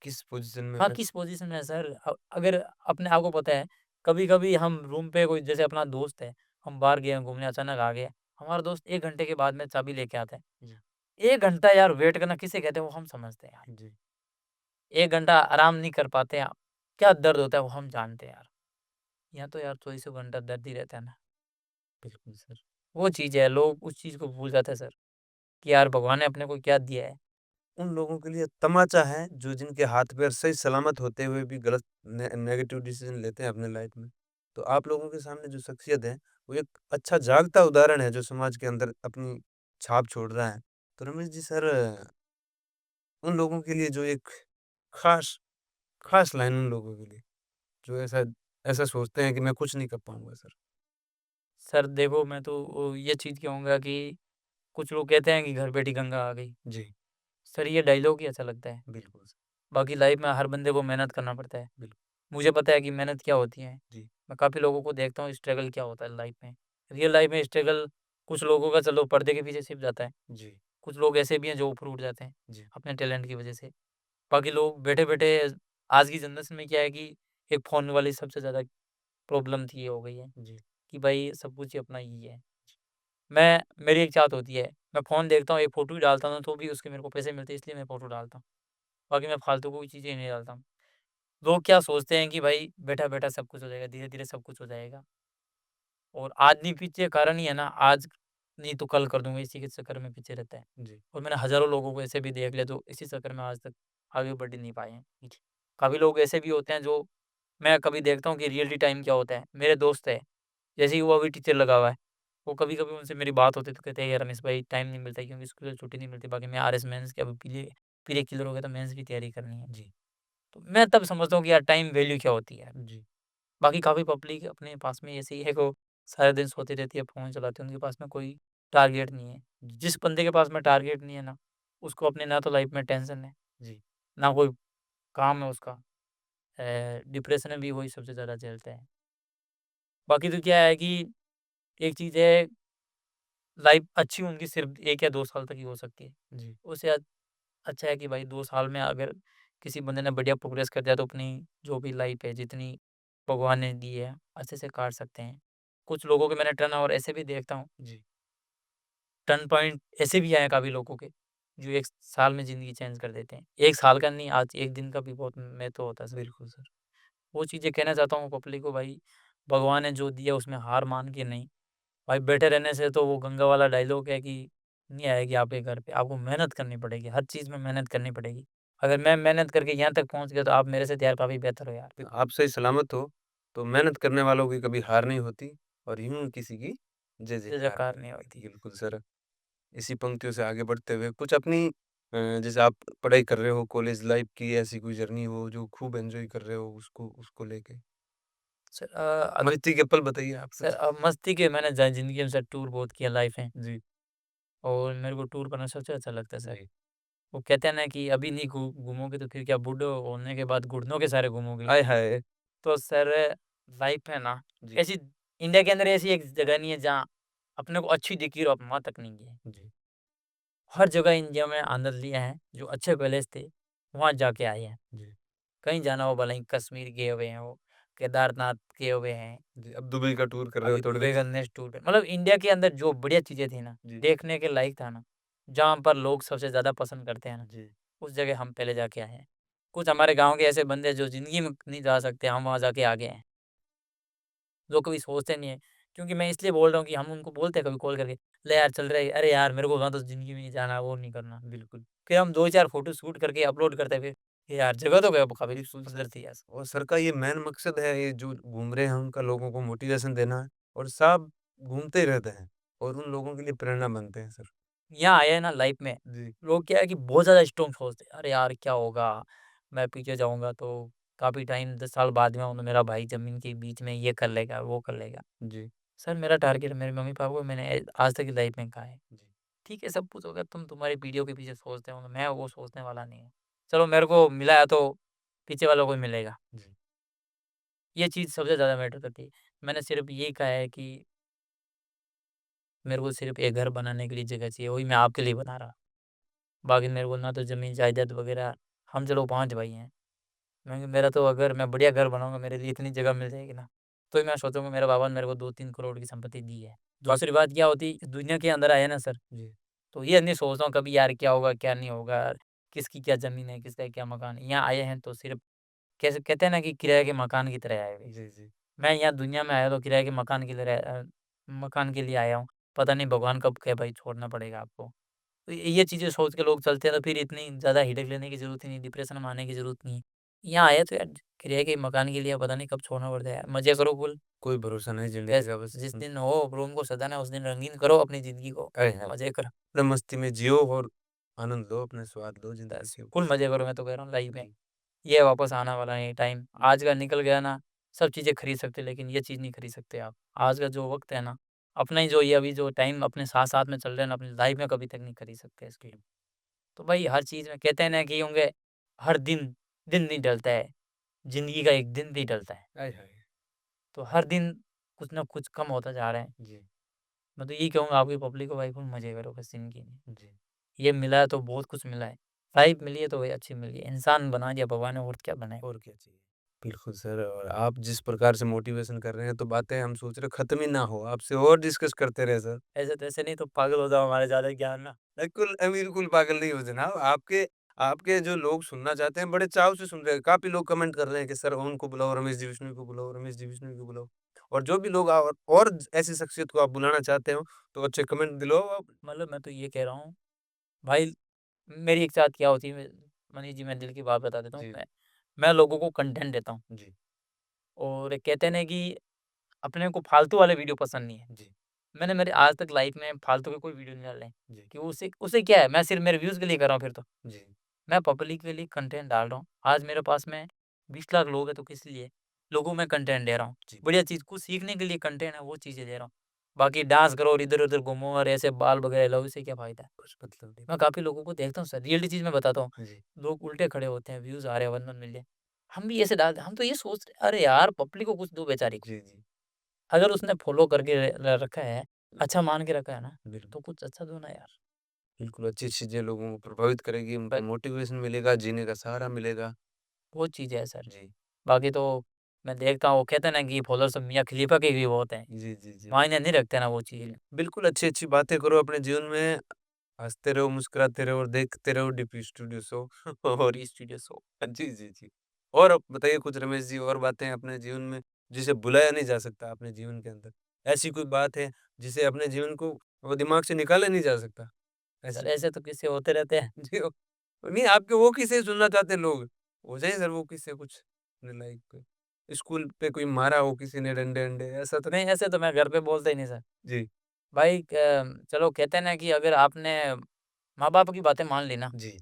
किस पोज़ीशन में हाँ, है? किस पोज़ीशन में है सर? अगर अपने आप को पता है, कभी-कभी हम रूम पे कोई जैसे अपना दोस्त है, हम बाहर गए हैं घूमने, अचानक आ गए, हमारा दोस्त 1 घंटे के बाद में चाबी लेके आता है। जी, 1 घंटा यार वेट करना किसे कहते हैं वो हम समझते हैं यार। जी, 1 घंटा आराम नहीं कर पाते हैं, क्या दर्द होता है वो हम जानते हैं यार। यहाँ तो यार चौबीसों घंटा दर्द ही रहता है ना। बिल्कुल सर। वो चीज़ है, लोग उस चीज़ को भूल जाते हैं सर, कि यार भगवान ने अपने को क्या दिया है। उन लोगों के लिए तमाचा है, जो जिनके हाथ-पैर सही सलामत होते हुए भी गलत नेगेटिव डिसीज़न लेते हैं अपने लाइफ़ में। तो आप लोगों के सामने जो शख्सियत है, वो एक अच्छा जागता उदाहरण है, जो समाज के अंदर अपनी छाप छोड़ रहा है। तो रमेश जी सर, उन लोगों के लिए जो एक ख़ास ख़ास लाइन उन लोगों के लिए, जो ऐसा ऐसा सोचते हैं कि मैं कुछ नहीं कर पाऊँगा सर। सर देखो मैं तो ये चीज़ कहूँगा कि कुछ लोग कहते हैं कि घर बैठी गंगा आ गई। जी, सर ये डायलॉग ही अच्छा लगता है। बिल्कुल सर। बाकी लाइफ में हर बंदे को मेहनत करना पड़ता है। बिल्कुल, मुझे पता है कि मेहनत क्या होती है। जी, मैं काफ़ी लोगों को देखता हूँ स्ट्रगल क्या होता है लाइफ में। रियल लाइफ में स्ट्रगल कुछ लोगों का चलो पर्दे के पीछे छिप जाता है। जी, कुछ लोग ऐसे भी हैं जो ऊपर उठ जाते हैं जी, अपने टैलेंट की वज़ह से। बाकी लोग बैठे-बैठे आज की जनरेशन में क्या है कि एक फ़ोन वाली सबसे ज़्यादा प्रॉब्लम थी ये हो गई है जी, कि भाई सब कुछ ही अपना ही है। मेरी एक चाहत होती है, मैं फ़ोन देखता हूँ, एक फ़ोटो भी डालता हूँ ना तो भी उसके मेरे को पैसे मिलते हैं इसलिए मैं फ़ोटो डालता हूँ। बाकी मैं फालतू कोई चीज़ें नहीं डालता हूँ। लोग क्या सोचते हैं कि भाई बैठा-बैठा सब कुछ हो जाएगा, धीरे-धीरे सब कुछ हो जाएगा और आज नहीं पीछे कारण ही है ना, आज नहीं तो कल कर दूँगा इसी के चक्कर में पीछे रहता है। जी, और मैंने हज़ारों लोगों को ऐसे भी देख लिया जो इसी चक्कर में आज तक आगे बढ़ ही नहीं पाए हैं। काफ़ी लोग ऐसे भी होते हैं जो मैं कभी देखता हूँ कि रियलिटी टाइम क्या होता है। मेरे दोस्त है, जैसे ही वो अभी टीचर लगा हुआ है, वो कभी-कभी उनसे मेरी बात होती है तो कहते हैं, "यार रमेश भाई टाइम नहीं मिलता है क्योंकि स्कूल से छुट्टी नहीं मिलती। बाकी मैं आरएस मेंस की अभी प्री क्लियर हो गया तो मेंस की तैयारी करनी है।" जी, तो मैं तब समझता हूँ कि यार टाइम वैल्यू क्या होती है। जी, बाकी काफ़ी पब्लिक अपने पास में ऐसे ही है को सारा दिन सोती रहती है, फ़ोन चलाती है, उनके पास में कोई टारगेट नहीं है। जिस बंदे के पास में टारगेट नहीं है ना, उसको अपने ना तो लाइफ में टेंशन है, जी, ना कोई काम है उसका। डिप्रेशन में भी वही सबसे ज़्यादा झेलते हैं। बाकी तो क्या है कि एक चीज़ है लाइफ अच्छी उनकी सिर्फ़ 1 या 2 साल तक ही हो सकती है। जी, उससे अच्छा है कि भाई 2 साल में अगर किसी बंदे ने बढ़िया प्रोग्रेस कर दिया तो अपनी जो भी लाइफ है जितनी भगवान ने दी है अच्छे से काट सकते हैं। कुछ लोगों के मैंने टर्न ओवर ऐसे भी देखता हूँ, जी, टर्न पॉइंट ऐसे भी आए हैं काफ़ी लोगों के, जो 1 साल में ज़िंदगी चेंज कर देते हैं। 1 साल का नहीं आज 1 दिन का भी बहुत महत्व होता है सर। बिल्कुल सर। वो चीज़ें कहना चाहता हूँ पब्लिक को भाई, भगवान ने जो दिया उसमें हार मान के नहीं, भाई बैठे रहने से तो वो गंगा वाला डायलॉग है कि नहीं आएगी आपके घर पे, आपको मेहनत करनी पड़ेगी, हर चीज़ में मेहनत करनी पड़ेगी। अगर मैं मेहनत करके यहाँ तक पहुँच गया तो आप मेरे से तो यार काफ़ी बेहतर हो यार। आप सही सलामत हो, तो मेहनत करने वालों की कभी हार नहीं होती और यूँ किसी की जय जय जयकार जयकार नहीं नहीं होती। होती। बिल्कुल सर, इसी पंक्तियों से आगे बढ़ते हुए कुछ अपनी जैसे आप पढ़ाई कर रहे हो, कॉलेज लाइफ की ऐसी कोई जर्नी हो जो खूब एन्जॉय कर रहे हो उसको उसको लेके? सर मस्ती के पल बताइए आप सर कुछ? मस्ती के मैंने ज़िंदगी में सर टूर बहुत किया लाइफ में, जी, और मेरे को टूर करना सबसे अच्छा लगता है सर। जी। वो कहते हैं ना कि अभी नहीं घूमोगे तो फिर क्या, बूढ़े होने के बाद घुटनों के सहारे घूमोगे। आय हाय! तो सर लाइफ में ना जी, ऐसी इंडिया के अंदर ऐसी एक जगह नहीं है जहाँ अपने को अच्छी दिखी और वहाँ तक नहीं गए। जी, हर जगह इंडिया में आनंद लिया है, जो अच्छे पैलेस थे, वहाँ जाके आए हैं। जी, कहीं जाना हो भले ही कश्मीर गए हुए हैं वो, केदारनाथ गए हुए हैं, जी। अब दुबई का टूर कर रहे हो अभी थोड़ी दुबई देर का नेक्स्ट टूर पे मतलब इंडिया के अंदर जो बढ़िया चीज़ें थी ना, जी, देखने के लायक था ना, जहाँ पर लोग सबसे ज़्यादा पसंद करते हैं ना, जी, उस जगह हम पहले जाके आए हैं। कुछ हमारे गाँव के ऐसे बंदे जो ज़िंदगी में नहीं जा सकते, हम वहाँ जाके आ गए हैं, जो कभी सोचते नहीं है। क्योंकि मैं इसलिए बोल रहा हूँ कि हम उनको बोलते हैं कभी कॉल करके, "ले यार चल रहे हैं।" "अरे यार मेरे को वहाँ तो ज़िंदगी में नहीं जाना, वो नहीं करना।" बिल्कुल, फिर हम 2-4 फ़ोटो शूट करके अपलोड करते हैं फिर, "यार जगह तो काफ़ी बिल्कुल सर। सुंदर थी यार।" और सर का ये मेन मकसद है ये जो घूम रहे हैं उनका लोगों को मोटिवेशन देना है और सब घूमते ही रहते हैं और उन लोगों के लिए प्रेरणा बनते हैं सर। यहाँ आए हैं ना लाइफ में, जी, लोग क्या है कि बहुत ज़्यादा स्ट्रॉन्ग सोचते हैं, "अरे यार क्या होगा? मैं पीछे जाऊँगा तो काफ़ी टाइम 10 साल बाद में वो मेरा भाई ज़मीन के बीच में ये कर लेगा, वो कर लेगा।" जी, सर मेरा टारगेट मेरे मम्मी-पापा को मैंने आज तक की लाइफ में कहा है, जी, ठीक है सब कुछ होगा, तुम्हारी पीढ़ियों के पीछे सोचते हो, मैं वो सोचने वाला नहीं हूँ। चलो मेरे को मिला है तो पीछे वालों को भी मिलेगा। जी, ये चीज़ सबसे ज़्यादा मैटर करती है। मैंने सिर्फ़ यही कहा है कि मेरे को सिर्फ़ एक घर बनाने के लिए जगह चाहिए, वही मैं आपके लिए बना रहा। बाकी मेरे को ना तो ज़मीन जायदाद वग़ैरह, हम चलो 5 भाई हैं। मेरा तो अगर मैं बढ़िया घर बनाऊँगा, मेरे लिए इतनी जगह मिल जाएगी ना, तो मैं सोचूँगा मेरे बाबा ने मेरे को 2-3 करोड़ की संपत्ति दी है। बात दूसरी बात क्या होती है, दुनिया के अंदर आए ना सर, जी, तो ये नहीं सोचता हूँ कभी यार क्या होगा, क्या नहीं होगा, किसकी क्या ज़मीन है, किसका क्या मकान है। यहाँ आए हैं तो सिर्फ़ कैसे कहते हैं ना कि किराए के मकान की तरह आए हुए हैं। जी, जी, मैं यहाँ दुनिया में आया तो किराए के मकान के लिए आया हूँ। पता नहीं भगवान कब कहे भाई छोड़ना पड़ेगा आपको। तो ये चीज़ें सोच के लोग चलते हैं तो फिर इतनी ज़्यादा हेडेक लेने की ज़रूरत ही नहीं, डिप्रेशन में आने की ज़रूरत नहीं है। यहाँ आए तो यार किराए के मकान के लिए पता नहीं कब छोड़ना पड़ता है यार। मज़े करो फुल, कोई भरोसा नहीं ज़िंदगी बस का बस जिस दिन हो रूम को सजाना है उस दिन रंगीन करो अपनी ज़िंदगी को, आए हाय! मज़े करो। पूरा मस्ती में जियो और आनंद लो, अपने स्वाद लो ज़िंदगी बस के फुल बस। मज़े करो मैं तो कह रहा हूँ लाइफ में। जी, ये वापस आने वाला नहीं टाइम। आज का निकल गया ना, सब चीज़ें खरीद सकते लेकिन ये चीज़ नहीं खरीद सकते आप। आज का जो वक़्त है ना, अपना ही जो ये अभी जो टाइम अपने साथ-साथ में चल रहे हैं ना, अपनी लाइफ में कभी तक नहीं खरीद सकते इसको। जी, तो भाई हर चीज़ में कहते हैं ना कि होंगे हर दिन, दिन नहीं ढलता है, ज़िंदगी का एक दिन भी ढलता है। आय हाय! तो हर दिन कुछ ना कुछ कम होता जा रहा है। जी, मैं तो यही कहूँगा आपकी पब्लिक को भाई फुल मज़े करो बस ज़िंदगी में। जी। ये मिला है तो बहुत कुछ मिला है। लाइफ मिली है तो वही अच्छी मिली है। इंसान बना दिया भगवान ने और क्या बनाए। और क्या चाहिए? बिल्कुल सर और आप जिस प्रकार से मोटिवेशन कर रहे हैं तो बातें हम सोच रहे हैं खत्म ही ना हो, आपसे और डिस्कस करते रहे सर। ऐसे-तैसे नहीं तो पागल हो जाओ हमारे ज़्यादा ज्ञान में। बिल्कुल पागल नहीं हो जनाब, आपके आपके जो लोग सुनना चाहते हैं बड़े चाव से सुन रहे हैं, काफ़ी लोग कमेंट कर रहे हैं कि सर उनको बुलाओ, रमेश जी बिश्नोई को बुलाओ, रमेश जी बिश्नोई को बुलाओ। और जो भी लोग और ऐसी शख्सियत को आप बुलाना चाहते हो, तो अच्छे कमेंट दिलवाओ आप। मतलब मैं तो ये कह रहा हूँ, भाई मेरी एक साथ क्या होती है मनीष जी मैं दिल की बात बता देता हूँ। जी, मैं लोगों को कंटेंट देता हूँ जी, और कहते हैं ना कि अपने को फालतू वाले वीडियो पसंद नहीं है। जी, मैंने मेरे आज तक लाइफ में फालतू के कोई वीडियो नहीं डाले हैं जी, कि उससे उससे क्या है, मैं सिर्फ़ मेरे व्यूज़ के लिए कर रहा हूँ फिर तो। जी, मैं पब्लिक के लिए कंटेंट डाल रहा हूँ। आज मेरे पास में 20 लाख लोग हैं तो किस लिए? लोगों को मैं कंटेंट दे रहा हूँ। जी। बढ़िया चीज़ कुछ सीखने के लिए कंटेंट है वो चीज़ें दे रहा हूँ। बाकी डांस करो और इधर-उधर घूमो और ऐसे बाल वगैरह लो इससे क्या फ़ायदा है? कुछ मतलब नहीं। मैं काफ़ी लोगों को देखता हूँ सर रियलिटी चीज़ मैं बताता हूँ। जी, लोग उल्टे खड़े होते हैं, व्यूज़ आ रहे हैं 1-1 मिलियन। हम भी ऐसे डालते हैं, हम तो ये सोच रहे अरे यार पब्लिक को कुछ दो बेचारी को। जी, जी। अगर उसने फ़ॉलो करके रखा है, अच्छा मान के रखा है ना, बिल्कुल। तो कुछ अच्छा दो ना यार। बिल्कुल, अच्छी चीज़ें लोगों को प्रभावित करेगी, उनको बस मोटिवेशन मिलेगा, जीने का सहारा मिलेगा। वो चीज़ है सर। जी। बाकी तो मैं देखता हूँ, वो कहते हैं ना कि फॉलोअर्स मियाँ खलीफा के भी बहुत हैं। जी, जी, जी। मायने नहीं रखते ना वो चीज़। बिल्कुल अच्छी-अच्छी बातें करो अपने जीवन में, हँसते रहो, मुस्कुराते रहो और देखते रहो डीपी स्टूडियो शो और टी स्टूडियो शो। जी, जी, जी। और अब बताइए कुछ रमेश जी और बातें अपने जीवन में जिसे भुलाया नहीं जा सकता अपने जीवन के अंदर? ऐसी कोई बात है जिसे अपने जीवन को वो दिमाग से निकाला नहीं जा सकता? सर ऐसी ऐसे तो किस्से होते रहते हैं। जी, नहीं आपके वो किस्से सुनना चाहते हैं लोग। हो जाए सर वो किस्से कुछ अपने लाइफ के। स्कूल पे कोई मारा हो किसी ने डंडे-वंडे ऐसा तो नहीं ऐसे तो मैं घर पे बोलता ही नहीं सर। जी। भाई चलो कहते हैं ना कि अगर आपने माँ-बाप की बातें मान ली ना जी,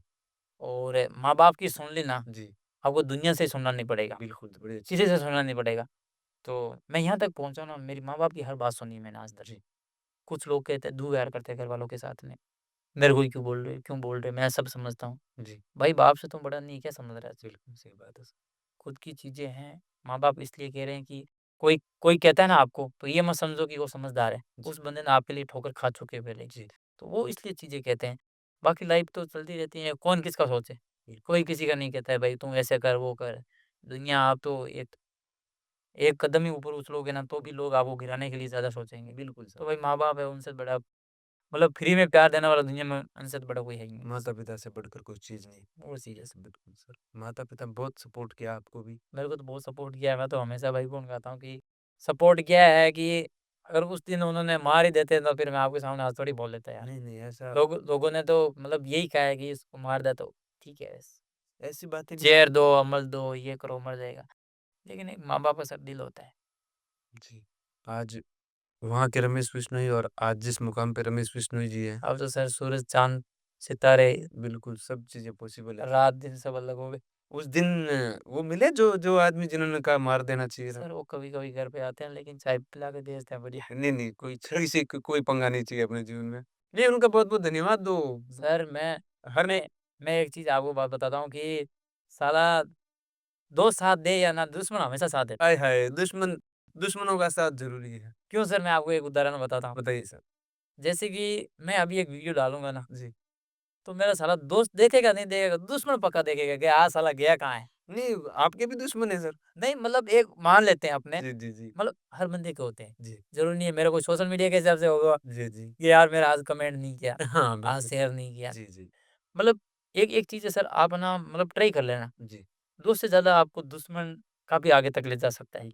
और माँ-बाप की सुन ली ना, जी। आपको दुनिया से सुनना नहीं पड़ेगा, बिल्कुल, बड़ी अच्छी किसी से सुनना नहीं पड़ेगा। तो मैं यहाँ तक पहुँचा ना, मेरी माँ-बाप की हर बात सुनी मैंने आज तक। जी, कुछ लोग कहते हैं दुर्व्यवहार करते हैं घरवालों के साथ में, मेरे को ही क्यों बोल रहे हो? मैं सब समझता हूँ। जी। भाई बाप से तुम बड़ा नहीं क्या समझ रहा है? बिल्कुल सही बात है सर। खुद की चीज़ें हैं, माँ-बाप इसलिए कह रहे हैं कि कोई कोई कहता है ना आपको, तो ये मत समझो कि वो समझदार है। जी, उस बंदे ने आपके लिए ठोकर खा चुके हैं पहले ही। जी। तो वो इसलिए चीज़ें कहते हैं। बाकी लाइफ़ तो चलती रहती है, कौन किसका सोचे? कोई किसी का नहीं कहता है भाई तुम ऐसे कर, वो कर। दुनिया आप तो एक एक कदम ही ऊपर उछलोगे ना, तो भी लोग आपको गिराने के लिए ज़्यादा सोचेंगे। बिल्कुल सर। तो भाई माँ-बाप है, उनसे बड़ा मतलब फ्री में प्यार देने वाला दुनिया में उनसे तो बड़ा कोई है ही नहीं बस। माता-पिता से बढ़कर कोई चीज़ नहीं। वो चीज़ है सर। बिल्कुल सर। माता-पिता बहुत सपोर्ट किया आपको भी। मेरे को तो बहुत सपोर्ट किया है, मैं तो हमेशा भाई को कहता हूँ कि सपोर्ट किया है कि अगर उस दिन उन्होंने मार ही देते तो फिर मैं आपके सामने आज थोड़ी बोल लेता यार। नहीं, नहीं ऐसा लोगों ने तो मतलब यही कहा है कि इसको मार दे तो ठीक है बस। ऐसी बातें भी ज़हर दो, अमल दो, ये करो मर जाएगा। लेकिन एक माँ-बाप का सर दिल होता है। जी। आज वहाँ के रमेश बिश्नोई और आज जिस मुकाम पे रमेश बिश्नोई जी हैं, अब तो सर सूरज, चाँद, सितारे, बिल्कुल सब चीज़ें पॉसिबल है। रात-दिन सब अलग हो गए। उस दिन वो मिले जो जो आदमी जिन्होंने कहा मार देना चाहिए था? सर वो कभी-कभी घर पे आते हैं लेकिन चाय पिला के भेजते हैं बढ़िया। नहीं, नहीं कोई छड़ी से कोई पंगा नहीं चाहिए अपने जीवन में। नहीं उनका बहुत-बहुत धन्यवाद दो। सर हर मैं एक चीज़ आपको बात बताता हूँ कि साला दोस्त साथ दे या ना दुश्मन हमेशा साथ देता है। आय हाय! दुश्मनों का साथ ज़रूरी है। क्यों सर मैं आपको एक उदाहरण बताता हूँ। बताइए सर। जैसे कि मैं अभी एक वीडियो डालूँगा ना, जी। तो मेरा साला दोस्त देखेगा नहीं देखेगा, दुश्मन पक्का देखेगा कि हाँ साला गया कहाँ है? नहीं आपके भी दुश्मन हैं सर। नहीं मतलब एक मान लेते हैं अपने, जी, जी, जी। मतलब हर बंदे के होते हैं। जी। ज़रूरी नहीं है मेरा कोई सोशल मीडिया के हिसाब से होगा जी, जी। कि यार मेरा आज कमेंट नहीं किया, हाँ, आज बिल्कुल। शेयर नहीं किया। जी, जी। मतलब एक एक चीज़ है सर आप ना मतलब ट्राई कर लेना। जी। दोस्त से ज़्यादा आपको दुश्मन काफ़ी आगे तक ले जा सकता है।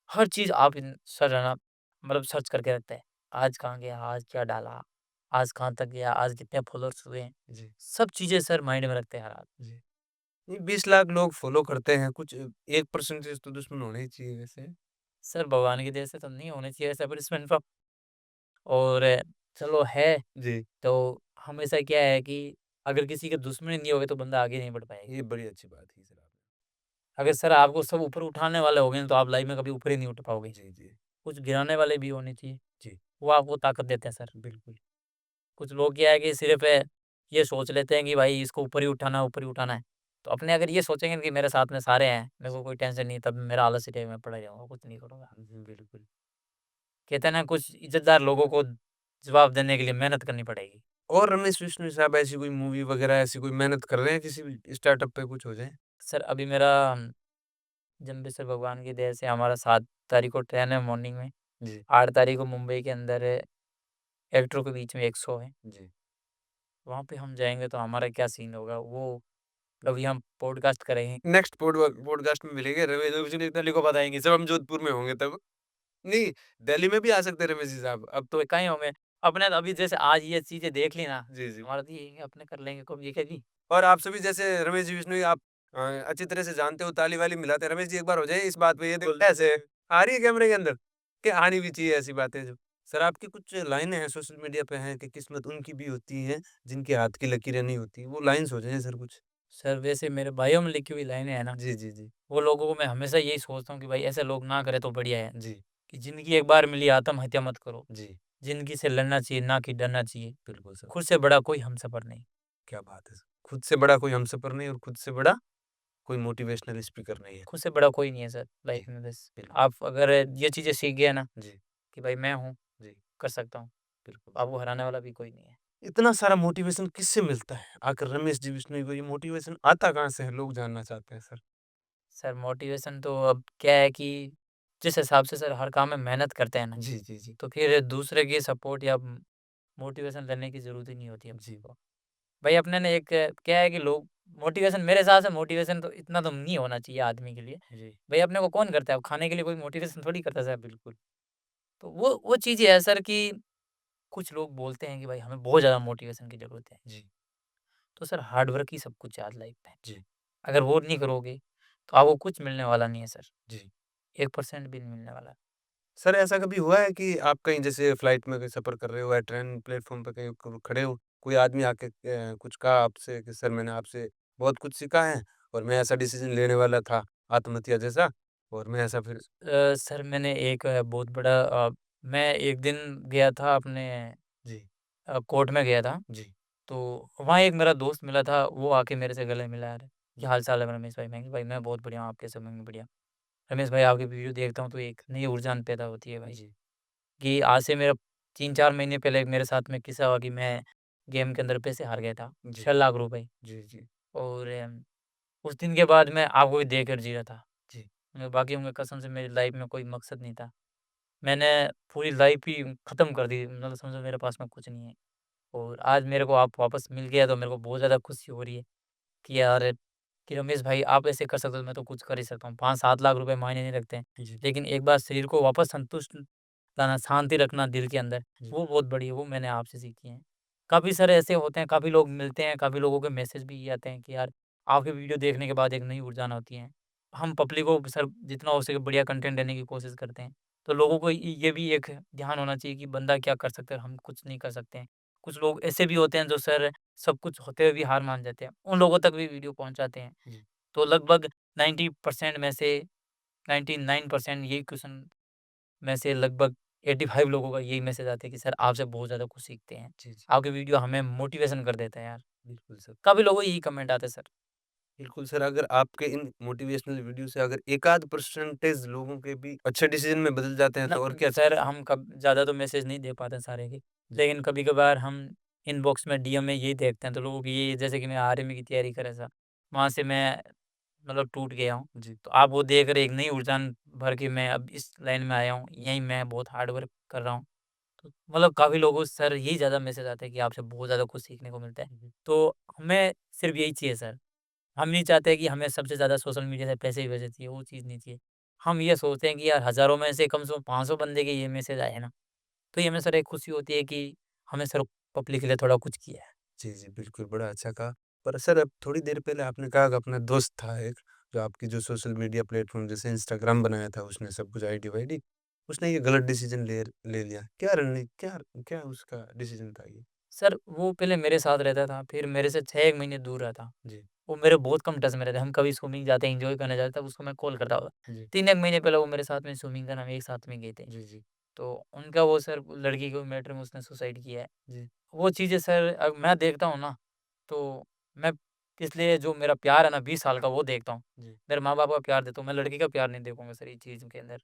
हर चीज़ आप इन सर है ना मतलब सर्च करके रखते हैं। आज कहाँ गया? आज क्या डाला? आज कहाँ तक गया? आज कितने फॉलोअर्स हुए हैं? जी, सब चीज़ें सर माइंड में रखते हैं हर आदमी। जी। नहीं 20 लाख लोग फ़ॉलो करते हैं, कुछ 1% तो दुश्मन होने ही चाहिए वैसे। सर भगवान की दया से तो नहीं होने चाहिए ऐसा पर और चलो है, जी। तो हमेशा क्या है कि अगर किसी के दुश्मन नहीं होगे तो बंदा आगे नहीं बढ़ पाएगा। ये बड़ी अच्छी बात की सर आपने। अगर सर आपको सब ऊपर उठाने वाले हो गए ना, तो आप लाइफ में कभी ऊपर ही नहीं उठ पाओगे। जी, जी। कुछ गिराने वाले भी होने चाहिए, जी, वो आपको ताकत देते हैं सर। बिल्कुल। कुछ लोग क्या है कि सिर्फ़ ये सोच लेते हैं कि भाई इसको ऊपर ही उठाना है। तो अपने अगर ये सोचेंगे कि मेरे साथ में सारे हैं, मेरे को कोई टेंशन नहीं, तब मेरा आलस ही रहेगा, मैं पड़ा रहूँगा, कुछ नहीं करूँगा। बिल्कुल। कहते हैं ना कुछ इज़्ज़तदार लोगों को जवाब देने के लिए मेहनत करनी पड़ेगी। और रमेश बिश्नोई साहब ऐसी कोई मूवी वग़ैरह ऐसी कोई मेहनत कर रहे हैं किसी भी स्टार्टअप पे कुछ हो जाए? सर अभी मेरा जम्बेश्वर भगवान की दया से हमारा 7 तारीख को ट्रेन है मॉर्निंग में, जी, 8 तारीख को मुंबई के अंदर एक्टरों के बीच में एक शो है। जी। वहाँ पे हम जाएँगे तो हमारा क्या सीन होगा वो कभी हम पॉडकास्ट करेंगे। नेक्स्ट पॉडकास्ट में मिलेंगे रमेश बिश्नोई इताली को बताएँगे जब हम जोधपुर में होंगे तब। नहीं, दिल्ली में भी आ सकते हैं रमेश जी साहब अब तो कहीं होंगे, अपने तो अभी जैसे आज ये चीज़ें देख ली ना, जी, जी। हमारा तो यही है अपने कर लेंगे कब ये कभी। और आप सभी जैसे रमेश जी बिश्नोई आप अच्छी तरह से जानते हो ताली-वाली मिलाते हैं। रमेश जी एक बार हो जाइए इस बात पे ये देखो ऐसे आ रही है कैमरे के अंदर? कि आनी भी चाहिए ऐसी बातें जो। सर आपकी कुछ लाइनें हैं सोशल मीडिया पे हैं कि किस्मत उनकी भी होती है जिनके हाथ की लकीरें नहीं होती। वो लाइन्स हो जाएँ सर कुछ? सर वैसे मेरे बायो में लिखी हुई लाइनें हैं ना, जी, जी, जी। वो लोगों को मैं हमेशा यही सोचता हूँ कि भाई ऐसे लोग ना करें तो बढ़िया है, जी, कि ज़िंदगी एक बार मिली आत्महत्या मत करो। जी। ज़िंदगी से लड़ना चाहिए, ना कि डरना चाहिए। बिल्कुल सर। खुद से बड़ा कोई हमसफ़र नहीं। क्या बात है सर! खुद से बड़ा कोई हमसफ़र नहीं और खुद से बड़ा कोई मोटिवेशनल स्पीकर नहीं है। खुद से बड़ा कोई नहीं है सर जी, लाइफ में बस। बिल्कुल। आप अगर ये चीज़ें सीख गए ना जी, कि भाई मैं हूँ, जी। कर सकता हूँ, बिल्कुल। तो आपको हराने वाला भी कोई नहीं है। इतना सारा मोटिवेशन किससे मिलता है? आखिर रमेश जी बिश्नोई को ये मोटिवेशन आता कहाँ से है? लोग जानना चाहते हैं सर। सर मोटिवेशन तो अब क्या है कि जिस हिसाब से सर हर काम में मेहनत करते हैं ना, जी, जी, जी। तो फिर दूसरे की सपोर्ट या मोटिवेशन लेने की ज़रूरत ही नहीं होती अपने जी, को। भाई अपने ने एक क्या है कि लोग मोटिवेशन मेरे हिसाब से मोटिवेशन तो इतना तो नहीं होना चाहिए आदमी के लिए। जी। भाई अपने को कौन करता है? अब खाने के लिए कोई मोटिवेशन थोड़ी करता है सर बिल्कुल। तो वो चीज़ ये है सर कि कुछ लोग बोलते हैं कि भाई हमें बहुत ज़्यादा मोटिवेशन की ज़रूरत है। जी, तो सर हार्ड वर्क ही सब कुछ है आज लाइफ में। जी, अगर वो नहीं करोगे, तो आपको कुछ मिलने वाला नहीं है सर। जी। 1% भी नहीं मिलने वाला। सर ऐसा कभी हुआ है कि आप कहीं जैसे फ्लाइट में कहीं सफ़र कर रहे हो या ट्रेन प्लेटफ़ॉर्म पे कहीं क खड़े हो, कोई आदमी आके कुछ कहा आपसे कि सर मैंने आपसे बहुत कुछ सीखा है और मैं ऐसा डिसीज़न लेने वाला था आत्महत्या जैसा और मैं ऐसा फिर सर मैंने एक बहुत बड़ा मैं एक दिन गया था अपने जी, कोर्ट में गया था। जी, तो वहाँ एक मेरा दोस्त मिला था, वो आके मेरे से गले मिला, "अरे! क्या जी, हाल-चाल है रमेश भाई?" मैं कहा, "भाई मैं बहुत बढ़िया हूँ, आप कैसे हो?" मैं कहा, "बढ़िया।" "रमेश भाई आपकी वीडियो देखता हूँ तो एक नई ऊर्जान पैदा होती है भाई।" जी, कि आज से मेरा 3-4 महीने पहले एक मेरे साथ में किस्सा हुआ कि मैं गेम के अंदर पैसे हार गया था, जी, 6 लाख रुपए। जी, जी, और उस दिन के बाद मैं आपको भी देख कर जी रहा था। जी, बाकी उनकी कसम से मेरी लाइफ़ में कोई मकसद नहीं था। मैंने पूरी लाइफ़ ही ख़त्म कर दी, मतलब समझो मेरे पास में कुछ नहीं है। और आज मेरे को आप वापस मिल गया तो मेरे को बहुत ज़्यादा खुशी हो रही है कि यार, कि रमेश भाई आप ऐसे कर सकते हो, मैं तो कुछ कर ही सकता हूँ। 5-7 लाख रुपए मायने नहीं रखते हैं। जी, लेकिन एक बार शरीर को वापस संतुष्ट लाना, शांति रखना दिल के अंदर, जी, वो बहुत बड़ी है, वो मैंने आपसे सीखी है। काफ़ी सारे ऐसे होते हैं, काफ़ी लोग मिलते हैं, काफ़ी लोगों के मैसेज भी ये आते हैं कि यार आपकी वीडियो देखने के बाद एक नई ऊर्जा होती है। हम पब्लिक को सर जितना हो सके बढ़िया कंटेंट देने की कोशिश करते हैं। तो लोगों को ये भी एक ध्यान होना चाहिए कि बंदा क्या कर सकता है, हम कुछ नहीं कर सकते हैं। कुछ लोग ऐसे भी होते हैं जो सर सब कुछ होते हुए भी हार मान जाते हैं। उन लोगों तक भी वीडियो पहुँचाते हैं। जी। तो लगभग 90% में से 99% यही क्वेश्चन में से लगभग 85 लोगों का यही मैसेज आता है कि सर आपसे बहुत ज़्यादा कुछ सीखते हैं। जी, जी। आपकी वीडियो हमें मोटिवेशन कर देता है यार। बिल्कुल सर। काफ़ी लोगों को यही कमेंट आते हैं सर। बिल्कुल सर, अगर आपके इन मोटिवेशनल वीडियो से अगर एक आध परसेंटेज लोगों के भी अच्छे डिसीज़न में बदल जाते हैं ना तो और क्या सर हम कब ज़्यादा तो मैसेज नहीं दे पाते हैं सारे के। जी, लेकिन कभी-कभार हम इनबॉक्स में डीएम में यही देखते हैं तो लोगों की ये जैसे कि मैं आर्मी की तैयारी कर रहा था। वहाँ से मैं मतलब टूट गया हूँ। जी, तो आप वो देख कर एक नई ऊर्जा भर के मैं अब इस लाइन में आया हूँ। यहीं मैं बहुत हार्ड वर्क कर रहा हूँ। तो मतलब काफ़ी लोगों से सर यही ज़्यादा मैसेज आता है कि आपसे बहुत ज़्यादा कुछ सीखने को मिलता है। जी, तो हमें सिर्फ़ यही चाहिए सर। हम नहीं चाहते कि हमें सबसे ज़्यादा सोशल मीडिया से पैसे ही वैसे चाहिए, वो चीज़ नहीं चाहिए। हम ये सोचते हैं कि यार हज़ारों में से कम से कम 500 बंदे के ये मैसेज आए ना, तो ये हमें सर एक खुशी होती है कि हमें सर पब्लिक के लिए थोड़ा कुछ किया है। जी, जी, बिल्कुल, बड़ा अच्छा कहा। पर सर अब थोड़ी देर पहले आपने कहा कि अपना दोस्त था एक, जो आपकी जो सोशल मीडिया प्लेटफ़ॉर्म जैसे इंस्टाग्राम बनाया था उसने सब कुछ आईडी-वाईडी, उसने ये गलत डिसीज़न ले ले लिया। क्या क्या उसका डिसीज़न था ये? सर वो पहले मेरे साथ रहता था, फिर मेरे से 6 महीने दूर रहा था। जी, वो मेरे बहुत कम टच में रहते, हम कभी स्विमिंग जाते, एन्जॉय करने जाते, तब उसको मैं कॉल करता था। जी, 3 एक महीने पहले वो मेरे साथ में स्विमिंग करने हम एक साथ में गए थे। जी, जी, तो उनका वो सर लड़की के मैटर में उसने सुसाइड किया है। जी, वो चीज़ें सर मैं देखता हूँ ना, तो मैं इसलिए जो मेरा प्यार है ना 20 साल का वो देखता हूँ। जी, मेरे माँ-बाप का प्यार देता हूँ, मैं लड़की का प्यार नहीं देखूँगा सर ये चीज़ के अंदर।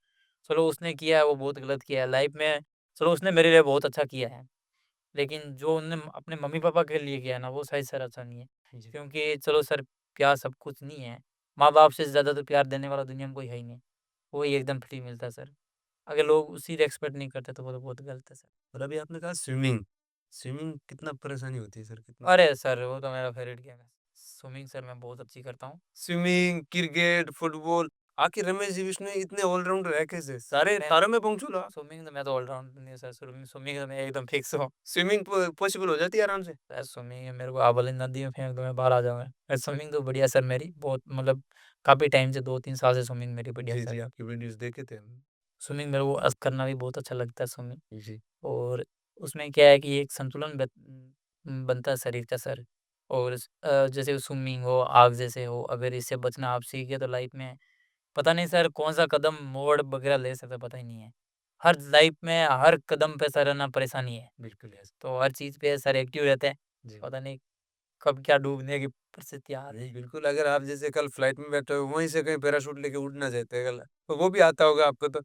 चलो उसने किया है वो बहुत गलत किया है लाइफ़ में, चलो उसने मेरे लिए बहुत अच्छा किया है। लेकिन जो उन्होंने अपने मम्मी-पापा के लिए किया है ना वो शायद सर अच्छा नहीं है। जी। क्योंकि चलो सर प्यार सब कुछ नहीं है, माँ-बाप से ज़्यादा तो प्यार देने वाला दुनिया में कोई है ही नहीं। वही एकदम फ्री मिलता है सर। अगर लोग उसी रिस्पेक्ट नहीं करते तो वो तो बहुत गलत है सर। और अभी आपने कहा स्विमिंग, स्विमिंग कितना परेशानी होती है सर कितना? अरे सर! वो तो मेरा फ़ेवरेट गेम है। स्विमिंग सर मैं बहुत अच्छी करता हूँ। स्विमिंग, क्रिकेट, फुटबॉल, आखिर रमेश जी बिश्नोई इतने ऑलराउंडर है कैसे? सारे मैं तारों में पहुँचो आप। स्विमिंग तो मैं तो ऑलराउंडर नहीं हूँ सर, स्विमिंग स्विमिंग तो मैं एकदम फिक्स हूँ। स्विमिंग पॉसिबल हो जाती है आराम से? सर स्विमिंग में मेरे को आप बोले नदी में फेंक दो मैं बाहर आ जाऊँगा। स्विमिंग तो बढ़िया सर मेरी बहुत मतलब काफ़ी टाइम से 2-3 साल से स्विमिंग मेरी बढ़िया जी, सर। जी, आपकी वीडियोज़ देखे थे हम। स्विमिंग मेरे को करना भी बहुत अच्छा लगता है स्विमिंग। जी, और उसमें क्या है कि एक संतुलन बनता है शरीर का सर। और जैसे स्विमिंग हो, आग जैसे हो, अगर इससे बचना आप सीख गए तो लाइफ में पता नहीं सर कौन-सा कदम मोड़ वगैरह ले सकते हैं, पता ही नहीं है। हर लाइफ में हर कदम पे सर है ना परेशानी है, बिल्कुल यस। तो हर चीज़ पे सर एक्टिव रहते हैं। जी। पता नहीं कब क्या डूबने की परिस्थिति आ जी, जाए। बिल्कुल अगर आप जैसे कल फ्लाइट में बैठे हो, वहीं से कहीं पैराशूट लेके उड़ ना जाते कल, तो वो भी आता होगा आपको तो?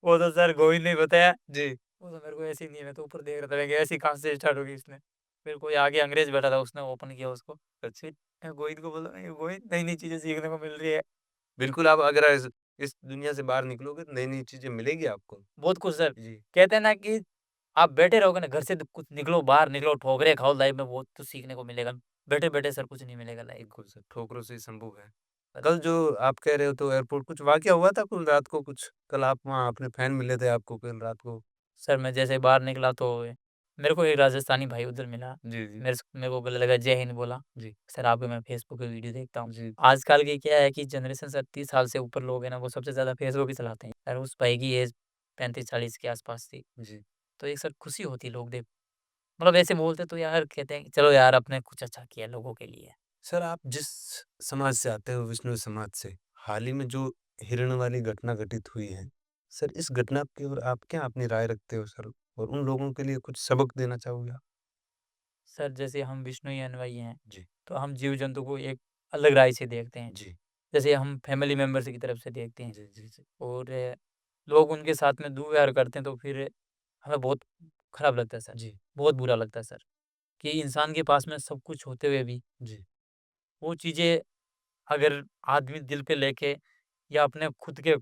वो तो सर गोविंद ने ही बताया। जी, वो तो मेरे को ऐसे ही नहीं है, मैं तो ऊपर देख रहा था, मैं कहा ऐसी कहाँ से स्टार्ट होगी इसने। फिर कोई आगे अंग्रेज़ बैठा था उसने ओपन किया उसको। अच्छा। फिर मैं गोविंद को बोला, "ये गोविंद नई-नई चीज़ें सीखने को मिल रही है।" बिल्कुल आप अगर इस दुनिया से बाहर निकलोगे तो नई-नई चीज़ें मिलेगी आपको। बहुत कुछ सर। जी, कहते हैं ना कि आप बैठे रहोगे ना घर से तो कुछ निकलो बाहर निकलो, ठोकरें खाओ लाइफ़ में बहुत कुछ सीखने को मिलेगा। बैठे-बैठे सर कुछ नहीं मिलेगा लाइफ़ बिल्कुल सर, ठोकरों से ही संभव है। पर कल जो आप कह रहे हो तो एयरपोर्ट कुछ वाक़या हुआ था कल रात को कुछ? कल आप वहाँ अपने फैन मिले थे आपको कल रात को? सर मैं जैसे ही बाहर निकला तो मेरे को एक राजस्थानी भाई उधर मिला, जी, जी। मेरे को गले लगा, जय हिंद बोला। जी। सर आपके मैं फेसबुक पे वीडियो देखता हूँ। जी। आजकल की क्या है कि जनरेशन सर 30 साल से ऊपर लोग हैं ना, वो सबसे ज़्यादा फेसबुक ही चलाते हैं। और उस भाई की एज 35-40 के आसपास थी। जी। तो एक सर खुशी होती है लोग देख, मतलब ऐसे बोलते तो यार कहते हैं कि चलो यार आपने कुछ अच्छा किया लोगों के लिए। सर आप जिस समाज से आते हो, विष्णु समाज से, हाल ही में जो हिरण वाली घटना घटित हुई है, सर इस घटना की ओर आप क्या अपनी राय रखते हो सर? और उन लोगों के लिए कुछ सबक देना चाहोगे आप? सर जैसे हम विष्णुई अनुयायी हैं, जी। तो हम जीव-जंतु को एक अलग राय से देखते हैं। जी। जैसे हम फैमिली मेंबर्स की तरफ से देखते हैं जी, जी, जी। और लोग उनके साथ में दुर्व्यवहार करते हैं तो फिर हमें बहुत खराब लगता है सर, जी। बहुत बुरा लगता है सर, कि इंसान के पास में सब कुछ होते हुए भी जी। वो चीज़ें अगर आदमी दिल पे लेके या अपने खुद के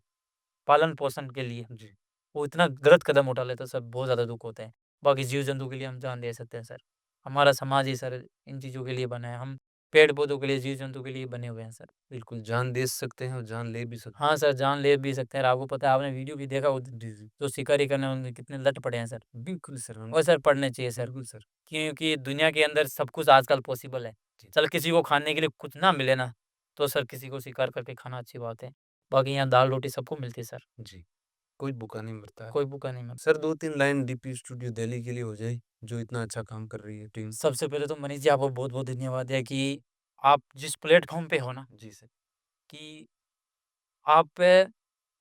पालन-पोषण के लिए जी। वो इतना गलत कदम उठा लेता है सर, बहुत ज़्यादा दुःख होता है। बाकी जीव-जंतु के लिए हम जान दे सकते हैं सर। हमारा समाज ही सर इन चीज़ों के लिए बना है। हम पेड़-पौधों के लिए, जीव-जंतु के लिए बने हुए हैं सर। बिल्कुल, जान दे सकते हैं और जान ले भी सकते हाँ सर, जान ले भी सकते हैं और आपको पता है आपने वीडियो भी देखा वो हैं। जी, जी। जो शिकारी करने उनके कितने लट पड़े हैं सर। बिल्कुल सर, हम और सर पढ़ने चाहिए सर, बिल्कुल सर। क्योंकि दुनिया के अंदर सब कुछ आजकल पॉसिबल है। जी। चल किसी को खाने के लिए कुछ ना मिले ना, तो सर किसी को शिकार करके खाना अच्छी बात है। बाकी यहाँ दाल-रोटी सबको मिलती है सर, जी, कोई भूखा नहीं मरता है। कोई भूखा नहीं मरता। Sir 2-3 line DP studio Delhi के लिए हो जाए, जो इतना अच्छा काम कर रही है टीम। सबसे पहले तो मनीष जी आपको बहुत-बहुत धन्यवाद है कि आप जिस प्लेटफ़ॉर्म पे हो ना, जी सर। कि आप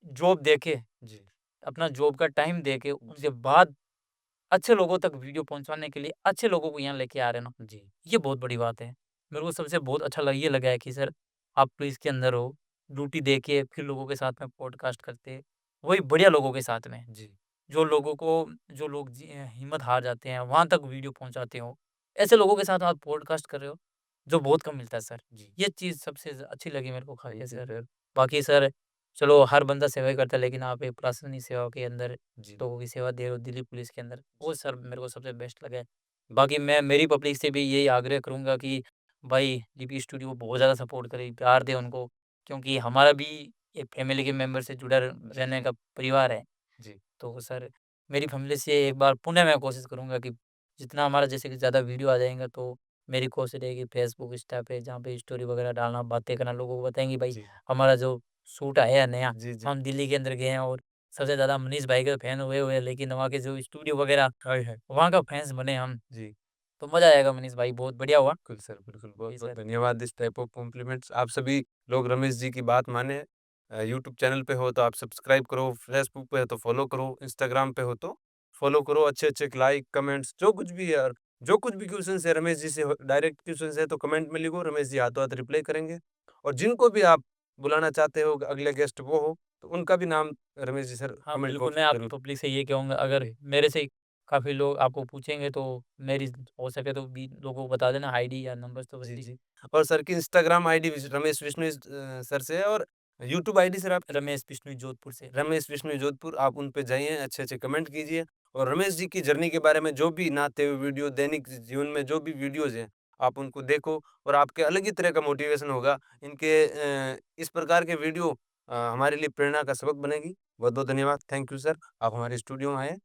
जॉब देके, जी। अपना जॉब का टाइम देके उसके बाद अच्छे लोगों तक वीडियो पहुँचाने के लिए अच्छे लोगों को यहाँ लेके आ रहे हैं ना, जी। ये बहुत बड़ी बात है। मेरे को सबसे बहुत अच्छा ये लगा है कि सर आप पुलिस के अंदर हो, ड्यूटी देके फिर लोगों के साथ में पॉडकास्ट करते, वही बढ़िया लोगों के साथ में। जी। जो लोगों को जो लोग हिम्मत हार जाते हैं, वहाँ तक वीडियो पहुँचाते हो। ऐसे लोगों के साथ आप पॉडकास्ट कर रहे हो, जो बहुत कम मिलता है सर। जी। ये चीज़ सबसे अच्छी लगी मेरे को जी, खाली जी। सर। बाकी सर चलो हर बंदा सेवा ही करता है, लेकिन आप एक प्रशासनिक सेवा के अंदर जी। लोगों की सेवा दे रहे हो दिल्ली पुलिस के अंदर, वो सर मेरे को सबसे बेस्ट लगा है। बाकी मैं मेरी पब्लिक से भी यही आग्रह करूँगा कि भाई डीपी स्टूडियो को बहुत ज़्यादा सपोर्ट करें, प्यार दें उनको, क्योंकि हमारा भी एक फैमिली के मेंबर से जुड़ा रहने का परिवार है। जी। तो सर मेरी फैमिली से एक बार पुनः मैं कोशिश करूँगा कि जितना हमारा जैसे कि ज़्यादा वीडियो आ जाएँगे तो मेरी कोशिश रहेगी फेसबुक, इंस्टा पे जहाँ पे स्टोरी वगैरह डालना, बातें करना, लोगों को बताएँगे भाई जी। हमारा जो शूट आया है नया, जी, जी। हम दिल्ली के अंदर गए हैं और सबसे ज़्यादा मनीष भाई के फैन हुए हैं, लेकिन वहाँ के जो स्टूडियो वगैरह हाय, हाय। वहाँ का फैन्स बने हम, जी। तो मज़ा आएगा मनीष भाई, बहुत बढ़िया हुआ। बिल्कुल सर, बिल्कुल। जी बहुत-बहुत सर। धन्यवाद इस टाइप ऑफ कॉम्प्लीमेंट्स। आप सभी लोग रमेश जी की बात मानें। यूट्यूब चैनल पे हो तो आप सब्सक्राइब करो, फेसबुक पे है तो फॉलो करो, इंस्टाग्राम पे हो तो फॉलो करो। अच्छे-अच्छे लाइक, कमेंट्स जो कुछ भी है और जो कुछ भी क्वेश्चन्स है रमेश जी से हो डायरेक्ट क्वेश्चन्स है तो कमेंट में लिखो, रमेश जी हाथों-हाथ रिप्लाई करेंगे। और जिनको भी आप बुलाना चाहते हो अगले गेस्ट वो हो, तो उनका भी नाम रमेश जी सर हाँ, कमेंट बिल्कुल बॉक्स मैं में आपकी ज़रूर पब्लिक से ये कहूँगा अगर जी, मेरे से काफ़ी लोग आपको पूछेंगे तो मेरी हो सके तो भी लोगों को बता देना आईडी या नंबर तो जी, वैसे जी। और सर की Instagram ID Ramesh Vishnu sir से है और यूट्यूब आईडी सर आपकी? रमेश बिश्नोई जोधपुर से। रमेश विष्णु जोधपुर, आप उन पे जाइए, अच्छे-अच्छे कमेंट कीजिए और रमेश जी की जर्नी के बारे में जो भी नहाते हुए वीडियो, दैनिक जीवन में जो भी वीडियोज़ हैं, आप उनको देखो और आपके अलग ही तरह का मोटिवेशन होगा। इनके इस प्रकार के वीडियो हमारे लिए प्रेरणा का सबक बनेगी। बहुत-बहुत धन्यवाद। थैंक यू सर, आप हमारे स्टूडियो में आए।